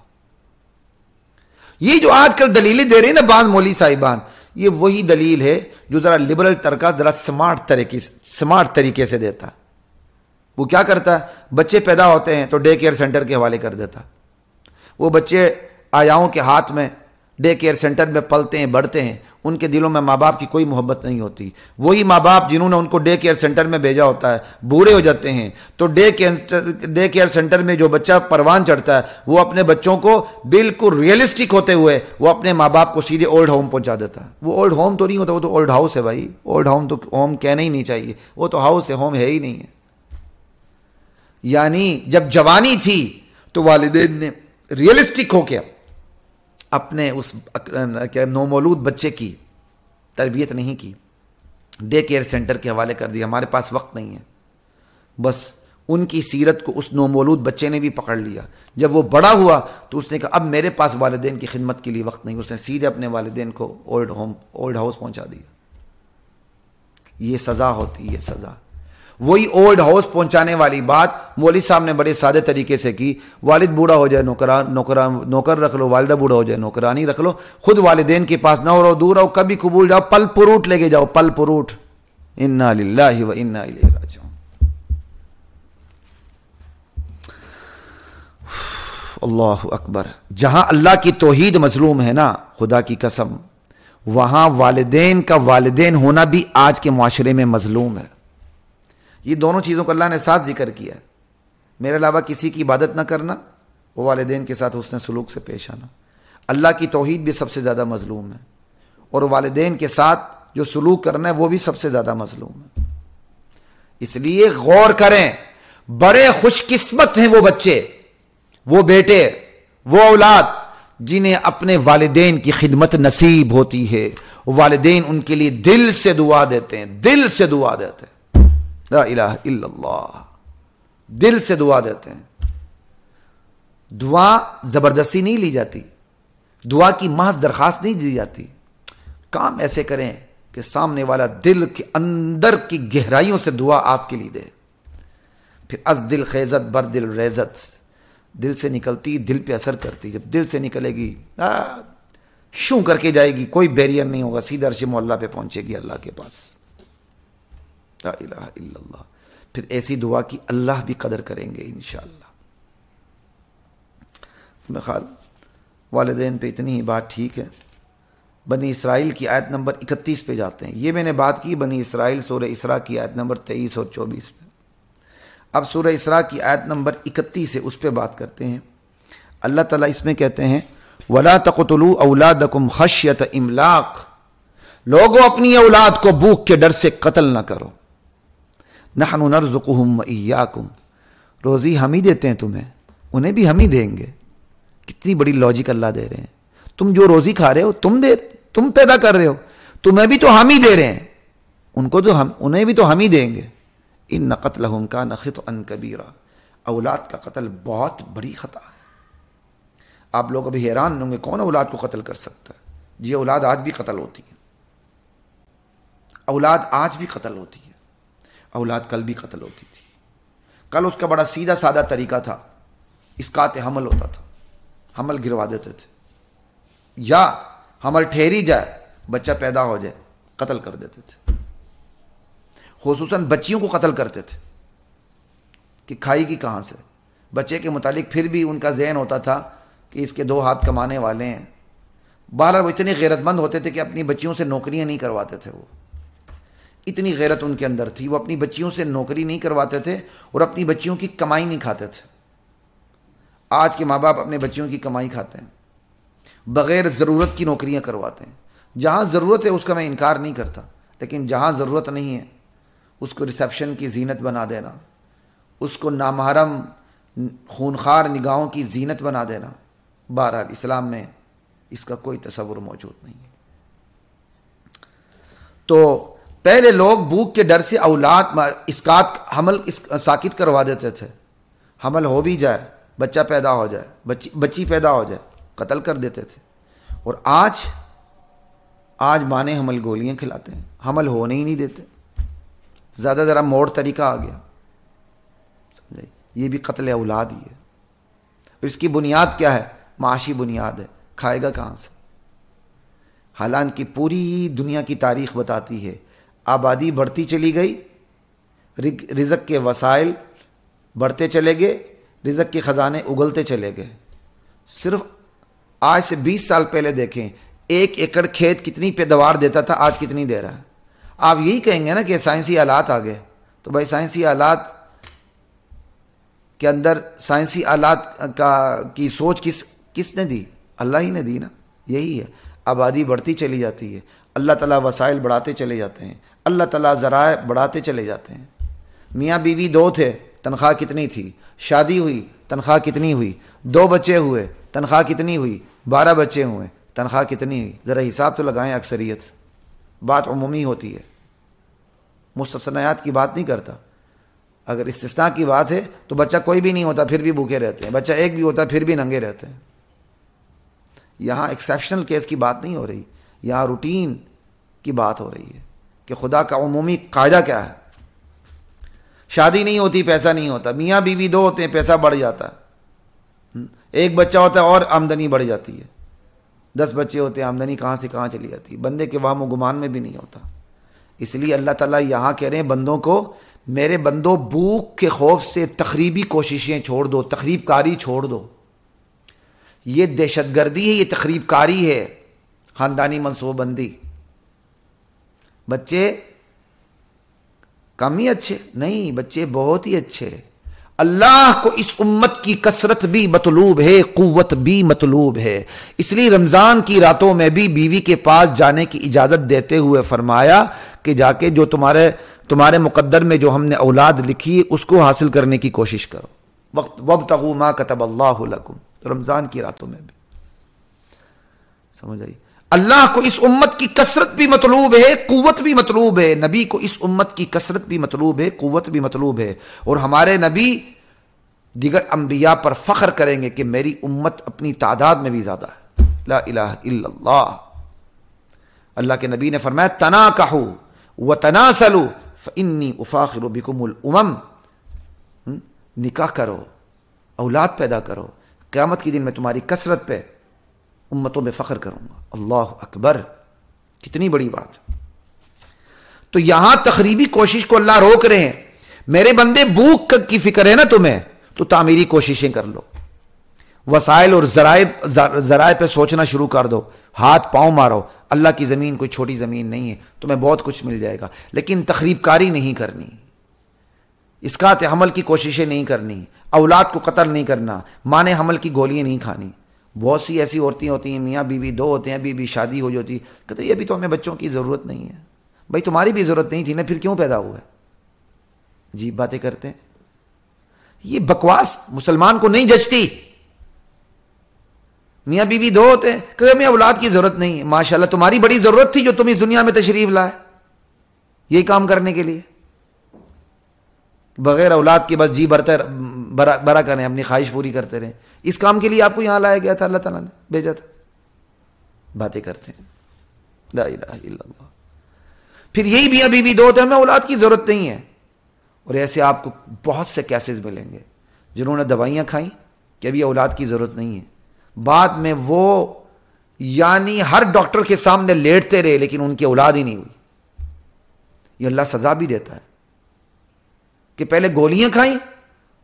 A: یہ جو آج کل دلیلیں دے رہے ہیں نا بعض مولوی صاحبان، یہ وہی دلیل ہے جو ذرا لبرل ترکا ذرا سمارٹ طریقے سے دیتا. وہ کیا کرتا ہے، بچے پیدا ہوتے ہیں تو ڈے کیئر سینٹر کے حوالے کر دیتا. وہ بچے آیاؤں کے ہاتھ میں ڈے کیئر سینٹر میں پلتے ہیں، بڑھتے ہیں، ان کے دلوں میں ماں باپ کی کوئی محبت نہیں ہوتی. وہی ماں باپ جنہوں نے ان کو ڈے کیئر سینٹر میں بھیجا ہوتا ہے بوڑھے ہو جاتے ہیں، تو ڈے کیئر سینٹر میں جو بچہ پروان چڑھتا ہے وہ اپنے بچوں کو بالکل ریئلسٹک ہوتے ہوئے وہ اپنے ماں باپ کو سیدھے اولڈ ہوم پہنچا دیتا ہے. وہ اولڈ ہوم تو نہیں ہوتا، وہ تو اولڈ ہاؤس ہے بھائی. اولڈ ہوم تو ہوم کہنا ہی نہیں چاہیے، وہ تو ہاؤس ہے، ہوم ہے ہی نہیں ہے. یعنی جب جوانی تھی تو والدین نے ریئلسٹک ہو کے اپنے اس نومولود بچے کی تربیت نہیں کی، ڈے کیئر سینٹر کے حوالے کر دیا. ہمارے پاس وقت نہیں ہے. بس ان کی سیرت کو اس نومولود بچے نے بھی پکڑ لیا. جب وہ بڑا ہوا تو اس نے کہا اب میرے پاس والدین کی خدمت کے لیے وقت نہیں. اس نے سیدھے اپنے والدین کو اولڈ ہاؤس پہنچا دیا. یہ سزا ہوتی ہے، سزا. وہی اولڈ ہاؤس پہنچانے والی بات مولوی صاحب نے بڑے سادے طریقے سے کی. والد بوڑھا ہو جائے نوکر رکھ لو، والدہ بوڑھا ہو جائے نوکرانی رکھ لو، خود والدین کے پاس نہ رہو، دور رہو، کبھی قبول جاؤ، پل پروٹ لے کے جاؤ، پل پروٹ. انا للہ و انا الیہ راجعون. اللہ اکبر. جہاں اللہ کی توحید مظلوم ہے نا، خدا کی قسم، وہاں والدین کا والدین ہونا بھی آج کے معاشرے میں مظلوم ہے. یہ دونوں چیزوں کو اللہ نے ساتھ ذکر کیا ہے. میرے علاوہ کسی کی عبادت نہ کرنا، وہ والدین کے ساتھ حسن سلوک سے پیش آنا. اللہ کی توحید بھی سب سے زیادہ مظلوم ہے، اور والدین کے ساتھ جو سلوک کرنا ہے وہ بھی سب سے زیادہ مظلوم ہے. اس لیے غور کریں، بڑے خوش قسمت ہیں وہ بچے، وہ بیٹے، وہ اولاد جنہیں اپنے والدین کی خدمت نصیب ہوتی ہے. والدین ان کے لیے دل سے دعا دیتے ہیں، دل سے دعا دیتے ہیں. لا الہ الا اللہ. دل سے دعا دیتے ہیں. دعا زبردستی نہیں لی جاتی، دعا کی محض درخواست نہیں دی جاتی. کام ایسے کریں کہ سامنے والا دل کے اندر کی گہرائیوں سے دعا آپ کے لیے دے. پھر از دل خیزت بر دل ریزت، دل سے نکلتی دل پہ اثر کرتی. جب دل سے نکلے گی شوں کر کے جائے گی، کوئی بیریئر نہیں ہوگا، سیدھا عرش مولا پہ پہنچے گی اللہ کے پاس. لا الہ الا اللہ. پھر ایسی دعا کی اللہ بھی قدر کریں گے انشاءاللہ. میں خیال والدین پہ اتنی ہی بات ٹھیک ہے. بنی اسرائیل کی آیت نمبر 31 پہ جاتے ہیں. یہ میں نے بات کی بنی اسرائیل سورہ اسراء کی آیت نمبر 23 اور 24 پہ. اب سورہ اسراء کی آیت نمبر 31 ہے، اس پہ بات کرتے ہیں. اللہ تعالیٰ اس میں کہتے ہیں وَلَا تَقْتُلُوا أَوْلَادَكُمْ خَشْيَةَ إِمْلَاقٍ. لوگوں اپنی اولاد کو بھوک کے ڈر سے قتل نہ کرو. نحن نرزقهم وإياكم. روزی ہم ہی دیتے ہیں تمہیں، انہیں بھی ہم ہی دیں گے. کتنی بڑی لاجک اللہ دے رہے ہیں. تم جو روزی کھا رہے ہو تم پیدا کر رہے ہو، تمہیں بھی تو ہم ہی دے رہے ہیں، انہیں بھی تو ہم ہی دیں گے. ان قتلهم کان خطئا کبیرا. اولاد کا قتل بہت بڑی خطا ہے. آپ لوگ ابھی حیران ہوں گے کون اولاد کو قتل کر سکتا ہے. جی اولاد آج بھی قتل ہوتی ہے، اولاد آج بھی قتل ہوتی ہے. اولاد کل بھی قتل ہوتی تھی. کل اس کا بڑا سیدھا سادہ طریقہ تھا، اسقاط حمل ہوتا تھا. حمل گروا دیتے تھے، یا حمل ٹھہری جائے بچہ پیدا ہو جائے قتل کر دیتے تھے. خصوصاً بچیوں کو قتل کرتے تھے کہ کھائی کی کہاں سے. بچے کے متعلق پھر بھی ان کا ذہن ہوتا تھا کہ اس کے 2 ہاتھ کمانے والے ہیں. بہرحال وہ اتنے غیرت مند ہوتے تھے کہ اپنی بچیوں سے نوکریاں نہیں کرواتے تھے. وہ اتنی غیرت ان کے اندر تھی، وہ اپنی بچیوں سے نوکری نہیں کرواتے تھے اور اپنی بچیوں کی کمائی نہیں کھاتے تھے. آج کے ماں باپ اپنے بچیوں کی کمائی کھاتے ہیں. بغیر ضرورت کی نوکریاں کرواتے ہیں. جہاں ضرورت ہے اس کا میں انکار نہیں کرتا، لیکن جہاں ضرورت نہیں ہے اس کو ریسیپشن کی زینت بنا دینا، اس کو نامحرم خونخوار نگاہوں کی زینت بنا دینا، بہرحال اسلام میں اس کا کوئی تصور موجود نہیں ہے. تو پہلے لوگ بھوک کے ڈر سے اولاد اسقاط حمل ساکت کروا دیتے تھے. حمل ہو بھی جائے، بچہ پیدا ہو جائے، بچی پیدا ہو جائے، قتل کر دیتے تھے. اور آج مانے حمل گولیاں کھلاتے ہیں، حمل ہونے ہی نہیں دیتے. زیادہ ذرا موڑ طریقہ آ گیا، سمجھے؟ یہ بھی قتل اولاد ہی ہے. اس کی بنیاد کیا ہے؟ معاشی بنیاد ہے. کھائے گا کہاں سے؟ حالانکہ پوری دنیا کی تاریخ بتاتی ہے آبادی بڑھتی چلی گئی، رزق کے وسائل بڑھتے چلے گئے، رزق کے خزانے اگلتے چلے گئے. صرف آج سے 20 سال پہلے دیکھیں 1 ایکڑ کھیت کتنی پیداوار دیتا تھا، آج کتنی دے رہا ہے. آپ یہی کہیں گے نا کہ سائنسی آلات آ گئے. تو بھائی سائنسی آلات کے اندر سائنسی آلات کی سوچ کس نے دی؟ اللہ ہی نے دی نا. یہی ہے، آبادی بڑھتی چلی جاتی ہے، اللہ تعالیٰ وسائل بڑھاتے چلے جاتے ہیں، اللہ تعالیٰ ذرائع بڑھاتے چلے جاتے ہیں. میاں بیوی 2 تھے، تنخواہ کتنی تھی؟ شادی ہوئی، تنخواہ کتنی ہوئی؟ 2 بچے ہوئے، تنخواہ کتنی ہوئی؟ 12 بچے ہوئے، تنخواہ کتنی ہوئی؟ ذرا حساب تو لگائیں. اکثریت بات عمومی ہوتی ہے، مستثنیات کی بات نہیں کرتا. اگر استثناء کی بات ہے تو بچہ کوئی بھی نہیں ہوتا پھر بھی بھوکے رہتے ہیں، بچہ ایک بھی ہوتا پھر بھی ننگے رہتے ہیں. یہاں ایکسیپشنل کیس کی بات نہیں ہو رہی، یہاں روٹین کی بات ہو رہی ہے کہ خدا کا عمومی قاعدہ کیا ہے. شادی نہیں ہوتی، پیسہ نہیں ہوتا. میاں بیوی 2 ہوتے ہیں، پیسہ بڑھ جاتا ہے. 1 بچہ ہوتا ہے اور آمدنی بڑھ جاتی ہے. 10 بچے ہوتے ہیں، آمدنی کہاں سے کہاں چلی جاتی ہے، بندے کے وہم و گمان میں بھی نہیں ہوتا. اس لیے اللہ تعالیٰ یہاں کہہ رہے ہیں بندوں کو، میرے بندوں بھوک کے خوف سے تخریبی کوششیں چھوڑ دو، تخریب کاری چھوڑ دو. یہ دہشت گردی ہے، یہ تخریب کاری ہے، خاندانی منصوبہ بندی. بچے کم ہی اچھے نہیں، بچے بہت ہی اچھے. اللہ کو اس امت کی کثرت بھی مطلوب ہے، قوت بھی مطلوب ہے. اس لیے رمضان کی راتوں میں بھی بیوی کے پاس جانے کی اجازت دیتے ہوئے فرمایا کہ جا کے جو تمہارے مقدر میں جو ہم نے اولاد لکھی اس کو حاصل کرنے کی کوشش کرو. وابتغوا ما كتب اللہ لکم. رمضان کی راتوں میں بھی سمجھ آئی. اللہ کو اس امت کی کثرت بھی مطلوب ہے، قوت بھی مطلوب ہے. نبی کو اس امت کی کثرت بھی مطلوب ہے، قوت بھی مطلوب ہے. اور ہمارے نبی دیگر انبیاء پر فخر کریں گے کہ میری امت اپنی تعداد میں بھی زیادہ ہے. لا الہ الا اللہ. اللہ کے نبی نے فرمایا تناکحوا وتناسلوا فانی افاخر بکم الامم. نکاح کرو، اولاد پیدا کرو، قیامت کے دن میں تمہاری کثرت پہ امتوں میں فخر کروں گا. اللہ اکبر، کتنی بڑی بات. تو یہاں تخریبی کوشش کو اللہ روک رہے ہیں. میرے بندے بھوک کی فکر ہے نا تمہیں، تو تعمیری کوششیں کر لو، وسائل اور ذرائع پہ سوچنا شروع کر دو، ہاتھ پاؤں مارو. اللہ کی زمین کوئی چھوٹی زمین نہیں ہے، تمہیں بہت کچھ مل جائے گا. لیکن تخریب کاری نہیں کرنی، اسقاط حمل کی کوششیں نہیں کرنی، اولاد کو قتل نہیں کرنا، مانے حمل کی گولیاں نہیں کھانی. بہت سی ایسی عورتیں ہوتی ہیں، میاں بیوی 2 ہوتے ہیں، بیوی شادی ہو جاتی، کہتے یہ بھی تو ہمیں بچوں کی ضرورت نہیں ہے. بھائی تمہاری بھی ضرورت نہیں تھی نا، پھر کیوں پیدا ہوا ہے؟ عجیب باتیں کرتے ہیں. یہ بکواس مسلمان کو نہیں جچتی. میاں بیوی 2 ہوتے ہیں، کہ ہمیں اولاد کی ضرورت نہیں ہے. ماشاءاللہ تمہاری بڑی ضرورت تھی جو تم اس دنیا میں تشریف لائے یہی کام کرنے کے لیے. بغیر اولاد کے بس جی برا کریں، اپنی خواہش پوری کرتے رہیں. اس کام کے لیے آپ کو یہاں لایا گیا تھا، اللہ تعالیٰ نے بھیجا تھا. باتیں کرتے ہیں. لا الہ الا اللہ. پھر یہی میاں بیوی 2 ہوتے ہیں، ہمیں اولاد کی ضرورت نہیں ہے. اور ایسے آپ کو بہت سے کیسز ملیں گے جنہوں نے دوائیاں کھائیں کہ ابھی اولاد کی ضرورت نہیں ہے. بعد میں وہ یعنی ہر ڈاکٹر کے سامنے لیٹتے رہے لیکن ان کی اولاد ہی نہیں ہوئی. یہ اللہ سزا بھی دیتا ہے کہ پہلے گولیاں کھائیں،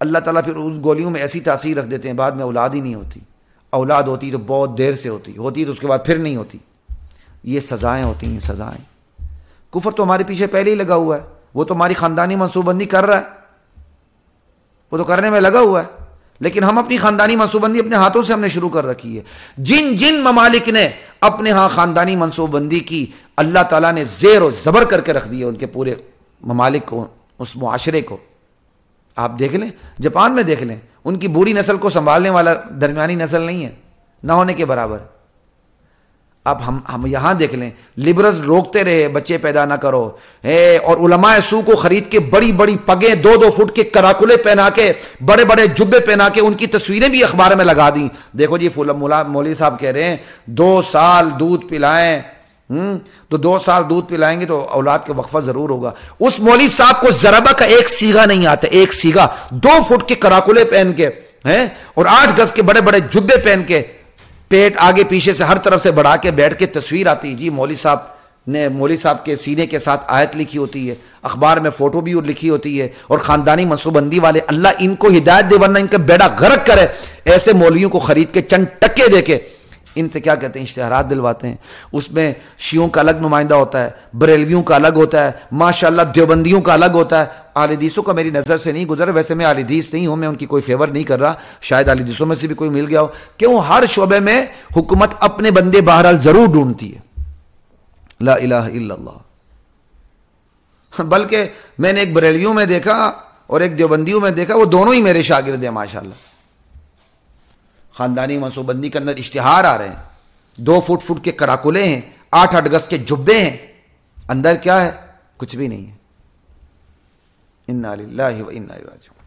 A: اللہ تعالیٰ پھر ان گولیوں میں ایسی تاثیر رکھ دیتے ہیں بعد میں اولاد ہی نہیں ہوتی. اولاد ہوتی تو بہت دیر سے ہوتی تو اس کے بعد پھر نہیں ہوتی. یہ سزائیں ہوتی ہیں، سزائیں. کفر تو ہمارے پیچھے پہلے ہی لگا ہوا ہے، وہ تو ہماری خاندانی منصوبہ بندی کر رہا ہے، وہ تو کرنے میں لگا ہوا ہے. لیکن ہم اپنی خاندانی منصوبہ بندی اپنے ہاتھوں سے ہم نے شروع کر رکھی ہے. جن ممالک نے اپنے ہاں خاندانی منصوبہ بندی کی، اللہ تعالیٰ نے زیر و زبر کر کے رکھ دیا ان کے پورے ممالک کو، اس معاشرے کو. آپ دیکھ لیں، جاپان میں دیکھ لیں، ان کی بوڑھی نسل کو سنبھالنے والا درمیانی نسل نہیں ہے، نہ ہونے کے برابر. اب ہم یہاں دیکھ لیں، لبرلز روکتے رہے بچے پیدا نہ کرو، اور علماء سو کو خرید کے بڑی بڑی پگیں 2-2 فٹ کے کراکلے پہنا کے، بڑے بڑے جبے پہنا کے ان کی تصویریں بھی اخبار میں لگا دیں. دیکھو جی مولوی صاحب کہہ رہے ہیں 2 سال دودھ پلائیں، تو 2 سال دودھ پلائیں گے تو اولاد کا وقفہ ضرور ہوگا. اس مولوی صاحب کو ضربہ کا ایک سیگا نہیں آتا، ایک سیگا 2 فٹ کے کراکلے پہن کے اور 8 گز کے بڑے بڑے جبے پہن کے، پیٹ آگے پیچھے سے ہر طرف سے بڑھا کے بیٹھ کے تصویر آتی جی مولوی صاحب کے سینے کے ساتھ آیت لکھی ہوتی ہے، اخبار میں فوٹو بھی لکھی ہوتی ہے، اور خاندانی منصوبہ بندی والے اللہ ان کو ہدایت دے ورنہ ان کا بیڑا غرق کرے. ایسے مولویوں کو خرید کے چند ٹکے دے کے ان سے کیا کہتے ہیں اشتہارات دلواتے ہیں. اس میں شیعوں کا الگ نمائندہ ہوتا ہے، بریلویوں کا الگ ہوتا ہے، ماشاءاللہ دیوبندیوں کا الگ ہوتا ہے. اہل حدیثوں کا میری نظر سے نہیں گزرا، ویسے میں اہل حدیث نہیں ہوں، میں ان کی کوئی فیور نہیں کر رہا، شاید اہل حدیثوں میں سے بھی کوئی مل گیا ہو. کیوں؟ ہر شعبے میں حکومت اپنے بندے بہرحال ضرور ڈھونڈتی ہے. لا الہ الا اللہ. بلکہ میں نے ایک بریلیوں میں دیکھا اور ایک دیوبندیوں میں دیکھا، وہ دونوں ہی میرے شاگرد ہیں ماشاءاللہ. خاندانی منصوبہ بندی کے اندر اشتہار آ رہے ہیں، 2 فٹ کے کراکلے ہیں، 8 گز کے جبے ہیں، اندر کیا ہے؟ کچھ بھی نہیں ہے. انا للہ و انا الیہ راجعون.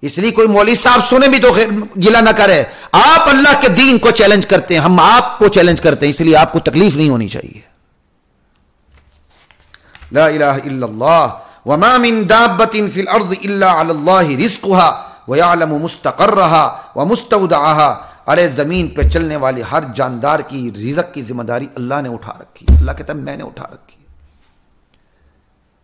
A: اس لیے کوئی مولوی صاحب سنے بھی تو گلہ نہ کرے. آپ اللہ کے دین کو چیلنج کرتے ہیں، ہم آپ کو چیلنج کرتے ہیں، اس لیے آپ کو تکلیف نہیں ہونی چاہیے. لا الہ الا اللہ. وما من دابۃ فی الارض الا علی اللہ رزقها وَيَعْلَمُ مُسْتَقَرَّهَا وَمُسْتَوْدَعَهَا. ارے زمین پہ چلنے والی ہر جاندار کی رزق کی ذمہ داری اللہ نے اٹھا رکھی ہے. اللہ کہتا ہے میں نے اٹھا رکھی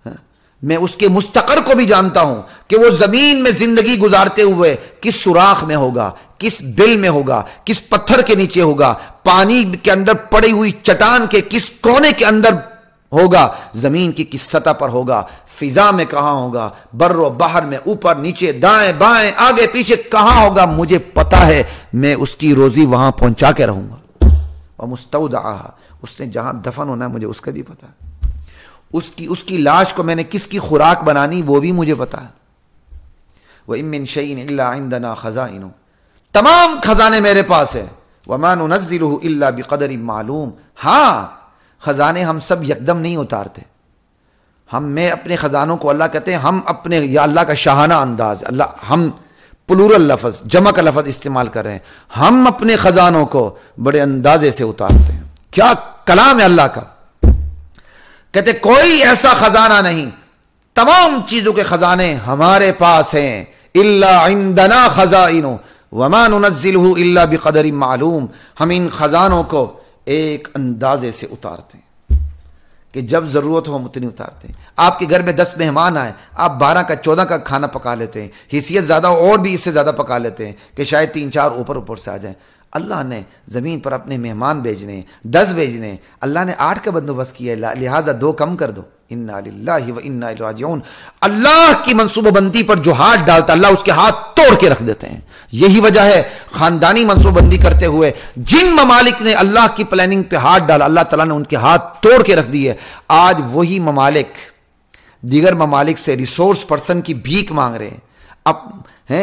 A: ہے. میں اس کے مستقر کو بھی جانتا ہوں کہ وہ زمین میں زندگی گزارتے ہوئے کس سوراخ میں ہوگا، کس بل میں ہوگا، کس پتھر کے نیچے ہوگا، پانی کے اندر پڑی ہوئی چٹان کے کس کونے کے اندر ہوگا، زمین کی کس سطح پر ہوگا، فضا میں کہاں ہوگا، بر و بحر میں، اوپر نیچے، دائیں بائیں، آگے پیچھے کہاں ہوگا، مجھے پتا ہے. میں اس کی روزی وہاں پہنچا کے رہوں گا. وَمُسْتَوْدَعَهَا. اس نے جہاں دفن ہونا ہے مجھے اس کا بھی پتا ہے. اس کی لاش کو میں نے کس کی خوراک بنانی وہ بھی مجھے پتا ہے. وَإِن مِّن شَيْءٍ إِلَّا عِندَنَا خَزَائِنُهُ. تمام خزانے میرے پاس ہیں. وَمَا نُنَزِّلُهُ إِلَّا بِقَدَرٍ مَعْلُومٍ. ہاں خزانے ہم سب یکدم نہیں اتارتے. میں اپنے خزانوں کو، اللہ کہتے ہیں ہم اپنے، یا اللہ کا شاہانہ انداز، اللہ ہم پلورل لفظ، جمع کا لفظ استعمال کر رہے ہیں، ہم اپنے خزانوں کو بڑے اندازے سے اتارتے ہیں. کیا کلام ہے اللہ کا. کہتے کوئی ایسا خزانہ نہیں، تمام چیزوں کے خزانے ہمارے پاس ہیں. الا عندنا خزائن وما ننزلہ الا بقدر معلوم. ہم ان خزانوں کو ایک اندازے سے اتارتے ہیں کہ جب ضرورت ہو ہم اتنی اتارتے ہیں. آپ کے گھر میں 10 مہمان آئے، آپ 12 کا 14 کا کھانا پکا لیتے ہیں، حیثیت زیادہ اور بھی اس سے زیادہ پکا لیتے ہیں کہ شاید 3-4 اوپر سے آ جائیں. اللہ نے زمین پر اپنے مہمان بھیجنے، 10 بھیجنے، اللہ نے 8 کا بندوبست کیا ہے، لہٰذا 2 کم کر دو. انا للہ و انا الیہ راجعون. اللہ کی منصوبہ بندی پر جو ہاتھ ڈالتا اللہ اس کے ہاتھ توڑ کے رکھ دیتے ہیں. یہی وجہ ہے خاندانی منصوبہ بندی کرتے ہوئے جن ممالک نے اللہ کی پلاننگ پہ ہاتھ ڈالا اللہ تعالیٰ نے ان کے ہاتھ توڑ کے رکھ دیے. آج وہی ممالک دیگر ممالک سے ریسورس پرسن کی بھیک مانگ رہے ہیں، اب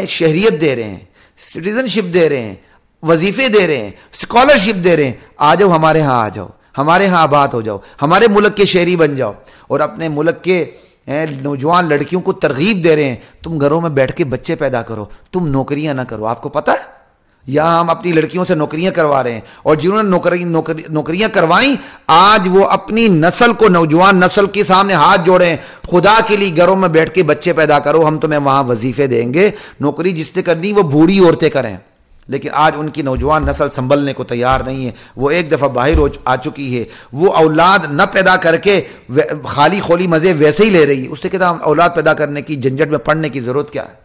A: شہریت دے رہے ہیں، سٹیزن شپ دے رہے ہیں، وظیفے دے رہے ہیں، اسکالرشپ دے رہے ہیں. آ جاؤ ہمارے ہاں، آ جاؤ ہمارے ہاں آباد ہو جاؤ، ہمارے ملک کے شہری بن جاؤ. اور اپنے ملک کے نوجوان لڑکیوں کو ترغیب دے رہے ہیں تم گھروں میں بیٹھ کے بچے پیدا کرو، تم نوکریاں نہ کرو. آپ کو پتہ ہے یہاں ہم اپنی لڑکیوں سے نوکریاں کروا رہے ہیں، اور جنہوں نے نوکریاں کروائیں آج وہ اپنی نسل کو، نوجوان نسل کے سامنے ہاتھ جوڑے ہیں، خدا کے لیے گھروں میں بیٹھ کے بچے پیدا کرو، ہم تمہیں وہاں وظیفے دیں گے. نوکری جس سے کرنی وہ بوڑھی عورتیں کریں. لیکن آج ان کی نوجوان نسل سنبھلنے کو تیار نہیں ہے. وہ ایک دفعہ باہر آ چکی ہے، وہ اولاد نہ پیدا کر کے خالی خولی مزے ویسے ہی لے رہی ہے. اس سے کہتا ہم اولاد پیدا کرنے کی جھنجھٹ میں پڑنے کی ضرورت کیا ہے.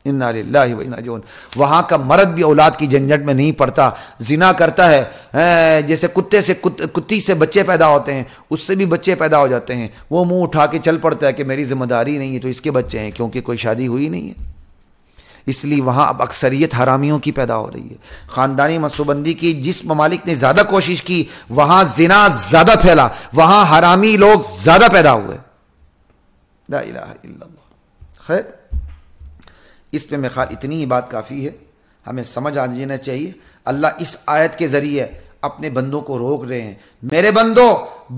A: انا للہ و انا راجعون. وہاں کا مرد بھی اولاد کی جھنجھٹ میں نہیں پڑتا، زنا کرتا ہے، جیسے کتے سے کتی سے بچے پیدا ہوتے ہیں اس سے بھی بچے پیدا ہو جاتے ہیں. وہ منہ اٹھا کے چل پڑتا ہے کہ میری ذمہ داری نہیں ہے تو اس کے بچے ہیں، کیونکہ کوئی شادی ہوئی نہیں ہے. اس لیے وہاں اب اکثریت حرامیوں کی پیدا ہو رہی ہے. خاندانی منصوبندی کی جس ممالک نے زیادہ کوشش کی وہاں زنا زیادہ پھیلا, وہاں حرامی لوگ زیادہ پیدا ہوئے. لا الہ الا اللہ. خیر, اس پہ میرے خیال اتنی ہی بات کافی ہے, ہمیں سمجھ آ جانا چاہیے. اللہ اس آیت کے ذریعے اپنے بندوں کو روک رہے ہیں, میرے بندو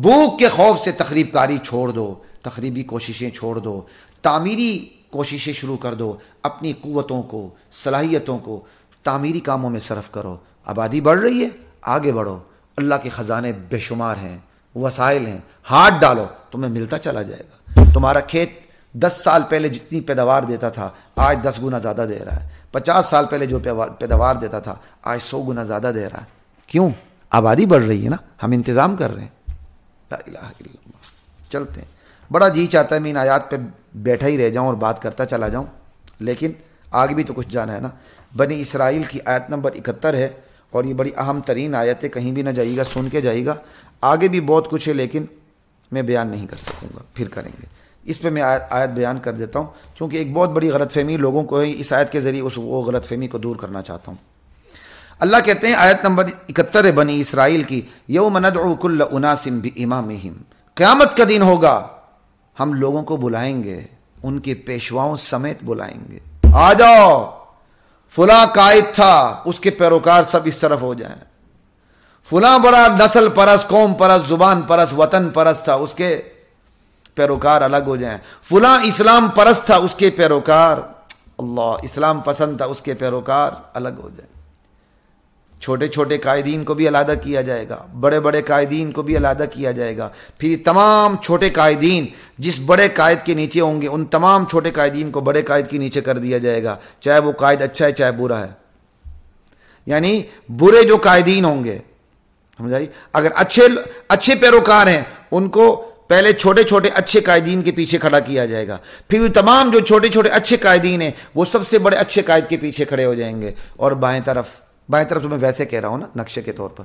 A: بھوک کے خوف سے تخریب کاری چھوڑ دو, تخریبی کوششیں چھوڑ دو, تعمیری کوششیں شروع کر دو, اپنی قوتوں کو صلاحیتوں کو تعمیری کاموں میں صرف کرو. آبادی بڑھ رہی ہے, آگے بڑھو, اللہ کے خزانے بے شمار ہیں, وسائل ہیں, ہاتھ ڈالو تمہیں ملتا چلا جائے گا. تمہارا کھیت 10 سال پہلے جتنی پیداوار دیتا تھا آج 10 گنا زیادہ دے رہا ہے, 50 سال پہلے جو پیداوار دیتا تھا آج 100 گنا زیادہ دے رہا ہے. کیوں؟ آبادی بڑھ رہی ہے نا, ہم انتظام کر رہے ہیں. لا الہ الا اللہ. چلتے ہیں. بڑا جی چاہتا ہے میں ان آیات پہ بیٹھا ہی رہ جاؤں اور بات کرتا چلا جاؤں, لیکن آگے بھی تو کچھ جانا ہے نا. بنی اسرائیل کی آیت نمبر 71 ہے اور یہ بڑی اہم ترین آیت ہے, کہیں بھی نہ جائیے گا, سن کے جائیے گا. آگے بھی بہت کچھ ہے لیکن میں بیان نہیں کر سکوں گا, پھر کریں گے. اس پہ میں آیت بیان کر دیتا ہوں کیونکہ ایک بہت بڑی غلط فہمی لوگوں کو ہے, اس آیت کے ذریعے وہ غلط فہمی کو دور کرنا چاہتا ہوں. اللہ کہتے ہیں آیت نمبر 71 ہے بنی اسرائیل کی, یوم ندعو کل اناس بامامہم, قیامت کا دن ہوگا ہم لوگوں کو بلائیں گے ان کے پیشواؤں سمیت بلائیں گے. آ جاؤ, فلاں قائد تھا اس کے پیروکار سب اس طرف ہو جائیں, فلاں بڑا نسل پرست, قوم پرست, زبان پرست, وطن پرست تھا اس کے پیروکار الگ ہو جائیں, فلاں اسلام پرست تھا اس کے پیروکار, اللہ اسلام پسند تھا اس کے پیروکار الگ ہو جائیں. چھوٹے چھوٹے قائدین کو بھی علیحدہ کیا جائے گا, بڑے بڑے قائدین کو بھی علیحدہ کیا جائے گا. پھر تمام چھوٹے قائدین جس بڑے قائد کے نیچے ہوں گے ان تمام چھوٹے قائدین کو بڑے قائد کے نیچے کر دیا جائے گا, چاہے وہ قائد اچھا ہے چاہے برا ہے. یعنی برے جو قائدین ہوں گے, سمجھائی, اگر اچھے پیروکار ہیں ان کو پہلے چھوٹے چھوٹے اچھے قائدین کے پیچھے کھڑا کیا جائے گا, پھر تمام جو چھوٹے چھوٹے اچھے قائدین ہیں وہ سب سے بڑے اچھے قائد کے پیچھے کھڑے ہو جائیں گے. اور بائیں طرف تو میں ویسے کہہ رہا ہوں نا نقشے کے طور پر,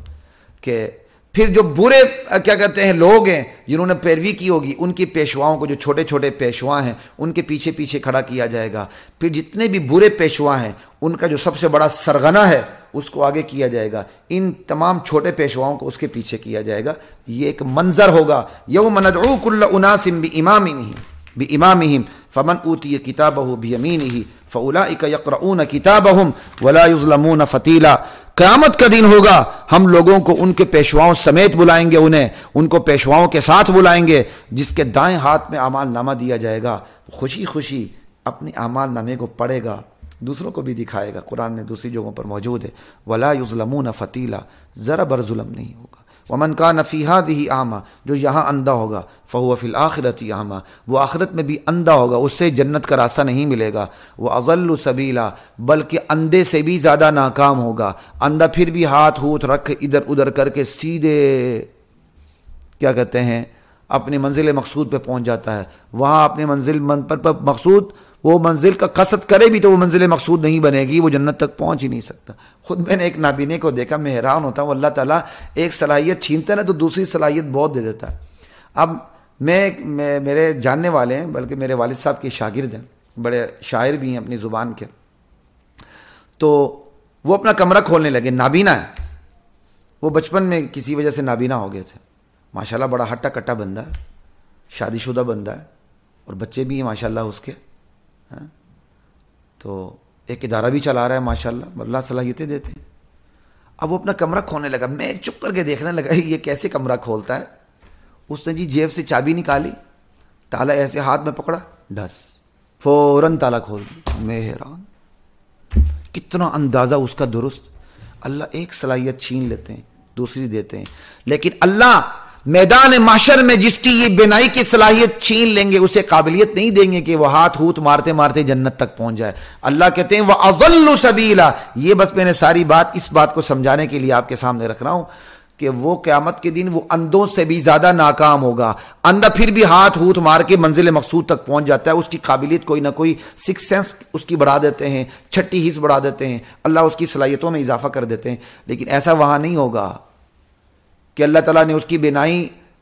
A: کہ پھر جو برے کیا کہتے ہیں لوگ ہیں جنہوں نے پیروی کی ہوگی ان کی پیشواؤں کو, جو چھوٹے چھوٹے پیشوا ہیں ان کے پیچھے پیچھے کھڑا کیا جائے گا. پھر جتنے بھی برے پیشوا ہیں ان کا جو سب سے بڑا سرغنہ ہے اس کو آگے کیا جائے گا, ان تمام چھوٹے پیشواؤں کو اس کے پیچھے کیا جائے گا. یہ ایک منظر ہوگا, یوم ندعو کل اناس بامامہم فمن اوتی کتابہ بیمینہ فاولئک یقرؤون کتابہم ولا یظلمون فتیلا. قیامت کا دن ہوگا ہم لوگوں کو ان کے پیشواؤں سمیت بلائیں گے, ان کو پیشواؤں کے ساتھ بلائیں گے. جس کے دائیں ہاتھ میں اعمال نامہ دیا جائے گا خوشی خوشی اپنے اعمال نامے کو پڑھے گا, دوسروں کو بھی دکھائے گا. قرآن میں دوسری جگہوں پر موجود ہے, ولا یظلمون فتیلا, ذرا بر ظلم نہیں ہوگا. ومن کان فی ہذہ اعمی, جو یہاں اندھا ہوگا, فہو فی الآخرۃ اعمی, وہ آخرت میں بھی اندھا ہوگا, اس سے جنت کا راستہ نہیں ملے گا. واضل سبیلا, بلکہ اندھے سے بھی زیادہ ناکام ہوگا. اندھا پھر بھی ہاتھ رکھ ادھر ادھر کر کے سیدھے کیا کہتے ہیں اپنی منزل مقصود پہ پہنچ جاتا ہے. وہاں اپنے منزل مقصود وہ منزل کا قصد کرے بھی تو وہ منزل مقصود نہیں بنے گی, وہ جنت تک پہنچ ہی نہیں سکتا. خود میں نے ایک نابینے کو دیکھا, میں حیران ہوتا ہوں, اللہ تعالیٰ ایک صلاحیت چھینتا ہے نا تو دوسری صلاحیت بہت دے دیتا ہے. اب میرے جاننے والے ہیں, بلکہ میرے والد صاحب کے شاگرد ہیں, بڑے شاعر بھی ہیں اپنی زبان کے, تو وہ اپنا کمرہ کھولنے لگے. نابینا ہے وہ, بچپن میں کسی وجہ سے نابینا ہو گئے تھے. ماشاءاللہ بڑا ہٹا کٹا بندہ ہے, شادی شدہ بندہ ہے, اور بچے بھی ہیں ماشاءاللہ اس کے. تو ایک ادارہ بھی چلا رہا ہے ماشاءاللہ, اللہ صلاحیتیں دیتے ہیں. اب وہ اپنا کمرہ کھولنے لگا, میں چپ کر کے دیکھنے لگا یہ کیسے کمرہ کھولتا ہے. اس نے جی جیب سے چابی نکالی, تالا ایسے ہاتھ میں پکڑا, ڈس فوراً تالا کھول دیا. میں حیران, کتنا اندازہ اس کا درست. اللہ ایک صلاحیت چھین لیتے ہیں دوسری دیتے ہیں, لیکن اللہ میدان محشر میں جس کی یہ بینائی کی صلاحیت چھین لیں گے اسے قابلیت نہیں دیں گے کہ وہ ہاتھ مارتے مارتے جنت تک پہنچ جائے. اللہ کہتے ہیں وَأَضَلُّ سَبِيلًا. یہ بس میں نے ساری بات اس بات کو سمجھانے کے لیے آپ کے سامنے رکھ رہا ہوں کہ وہ قیامت کے دن وہ اندھوں سے بھی زیادہ ناکام ہوگا. اندھا پھر بھی ہاتھ مار کے منزل مقصود تک پہنچ جاتا ہے, اس کی قابلیت کوئی نہ کوئی سکس سینس اس کی بڑھا دیتے ہیں, چھٹی حص بڑھا دیتے ہیں, اللہ اس کی صلاحیتوں میں اضافہ کر دیتے ہیں. لیکن ایسا وہاں نہیں ہوگا کہ اللہ تعالیٰ نے اس کی بینائی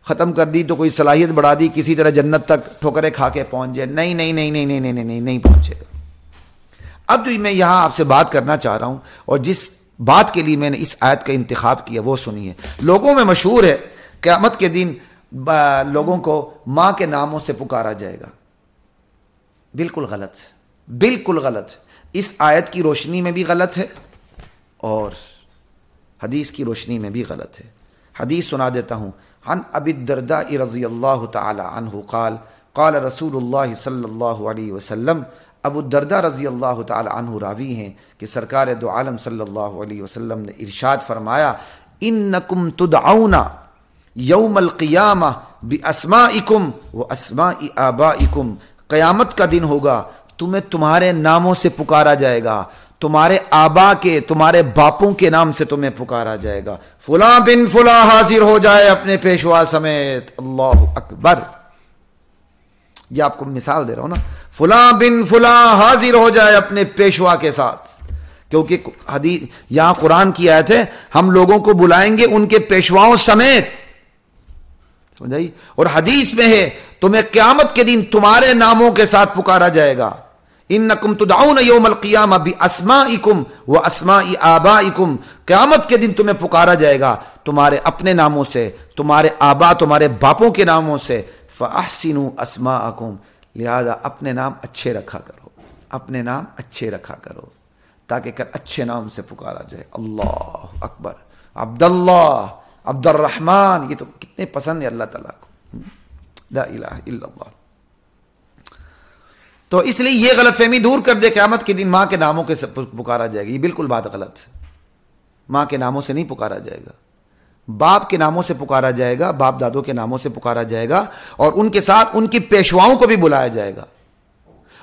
A: ختم کر دی تو کوئی صلاحیت بڑھا دی کسی طرح جنت تک ٹھوکریں کھا کے پہنچ جائے. نہیں نہیں نہیں نہیں نہیں نہیں نہیں نہیں پہنچے گا. اب جو میں یہاں آپ سے بات کرنا چاہ رہا ہوں اور جس بات کے لیے میں نے اس آیت کا انتخاب کیا وہ سنیے. لوگوں میں مشہور ہے قیامت کے دن لوگوں کو ماں کے ناموں سے پکارا جائے گا. بالکل غلط، بالکل غلط. اس آیت کی روشنی میں بھی غلط ہے اور حدیث کی روشنی میں بھی غلط ہے. حدیث سنا دیتا ہوں. عن ابی الدرداء رضی اللہ تعالی عنہ قال قال رسول اللہ صلی اللہ علیہ وسلم. ابو الدرداء رضی اللہ تعالی عنہ راوی ہیں کہ سرکار دو عالم صلی اللہ علیہ وسلم نے ارشاد فرمایا انکم تدعون یوم القیامہ باسمائکم واسماء آبائکم. قیامت کا دن ہوگا تمہیں تمہارے ناموں سے پکارا جائے گا، تمہارے آبا کے، تمہارے باپوں کے نام سے تمہیں پکارا جائے گا. فلاں بن فلاں حاضر ہو جائے اپنے پیشوا سمیت. اللہ اکبر. یہ آپ کو مثال دے رہا ہوں نا. فلاں بن فلاں حاضر ہو جائے اپنے پیشوا کے ساتھ، کیونکہ حدیث یہاں قرآن کی آیت ہے ہم لوگوں کو بلائیں گے ان کے پیشواؤں سمیت. سمجھائی؟ اور حدیث میں ہے تمہیں قیامت کے دن تمہارے ناموں کے ساتھ پکارا جائے گا. انکم تدعون یوم القیامہ باسمائکم واسماء آبائکم. قیامت کے دن تمہیں پکارا جائے گا تمہارے اپنے ناموں سے، تمہارے آبا تمہارے باپوں کے ناموں سے. فاحسنوا اسماءکم. لہذا اپنے نام اچھے رکھا کرو، اپنے نام اچھے رکھا کرو تاکہ اچھے نام سے پکارا جائے. اللہ اکبر. عبداللہ، عبد الرحمن، یہ تو کتنے پسند ہے اللہ تعالیٰ کو. لا الہ الا اللہ. تو اس لیے یہ غلط فہمی دور کر دے قیامت کے دن ماں کے ناموں کے پکارا جائے گا. یہ بالکل بات غلط ہے. ماں کے ناموں سے نہیں پکارا جائے گا، باپ کے ناموں سے پکارا جائے گا، باپ دادوں کے ناموں سے پکارا جائے گا اور ان کے ساتھ ان کی پیشواؤں کو بھی بلایا جائے گا.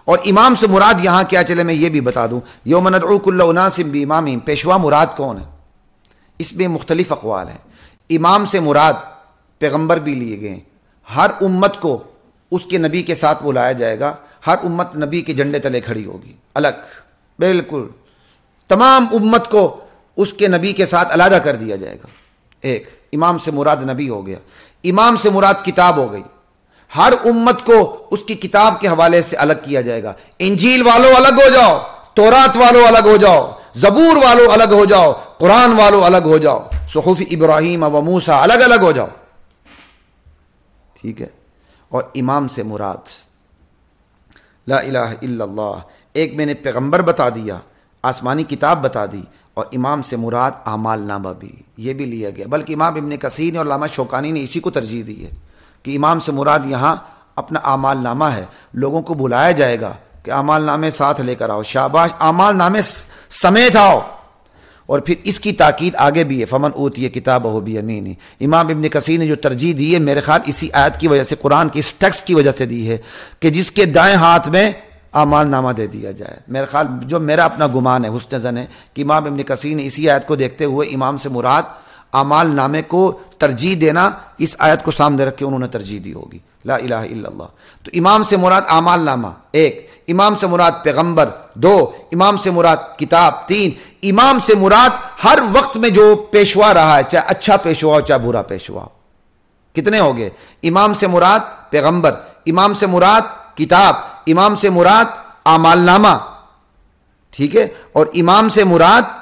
A: اور امام سے مراد یہاں کیا، چلے میں یہ بھی بتا دوں. یوم ندعو کل اناس بامامہم. پیشوا مراد کون ہے؟ اس میں مختلف اقوال ہیں. امام سے مراد پیغمبر بھی لیے گئے. ہر امت کو اس کے نبی کے ساتھ بلایا جائے گا. ہر امت نبی کے جھنڈے تلے کھڑی ہوگی الگ، بالکل تمام امت کو اس کے نبی کے ساتھ علیحدہ کر دیا جائے گا. ایک امام سے مراد نبی ہو گیا. امام سے مراد کتاب ہو گئی. ہر امت کو اس کی کتاب کے حوالے سے الگ کیا جائے گا. انجیل والوں الگ ہو جاؤ، تورات والوں الگ ہو جاؤ، زبور والوں الگ ہو جاؤ، قرآن والوں الگ ہو جاؤ، صحف ابراہیم و موسیٰ الگ الگ ہو جاؤ. ٹھیک ہے. اور امام سے مراد لا الہ الا اللہ. ایک میں نے پیغمبر بتا دیا، آسمانی کتاب بتا دی، اور امام سے مراد اعمال نامہ بھی، یہ بھی لیا گیا. بلکہ امام ابن کثیر نے اور علامہ شوکانی نے اسی کو ترجیح دی ہے کہ امام سے مراد یہاں اپنا اعمال نامہ ہے. لوگوں کو بلایا جائے گا کہ اعمال نامے ساتھ لے کر آؤ، شاباش اعمال نامے سمیت آؤ. اور پھر اس کی تاکید آگے بھی ہے فمن اوتی کتابہ بیمینہ. امام ابن کثیر نے جو ترجیح دی ہے میرے خیال اسی آیت کی وجہ سے، قرآن کی اس ٹیکسٹ کی وجہ سے دی ہے کہ جس کے دائیں ہاتھ میں اعمال نامہ دے دیا جائے. میرے خیال جو میرا اپنا گمان ہے، حسن ظن ہے کہ امام ابن کثیر نے اسی آیت کو دیکھتے ہوئے امام سے مراد اعمال نامے کو ترجیح دینا، اس آیت کو سامنے رکھ کے انہوں نے ترجیح دی ہوگی. لا الہ الا اللہ. تو امام سے مراد اعمال نامہ ایک، امام سے مراد پیغمبر دو، امام سے مراد کتاب تین، امام سے مراد ہر وقت میں جو پیشوا رہا ہے، چاہے اچھا پیشوا ہو چاہے برا پیشوا ہو. کتنے ہو گئے؟ امام سے مراد پیغمبر، امام سے مراد کتاب، امام سے مراد اعمال نامہ. ٹھیک ہے. اور امام سے مراد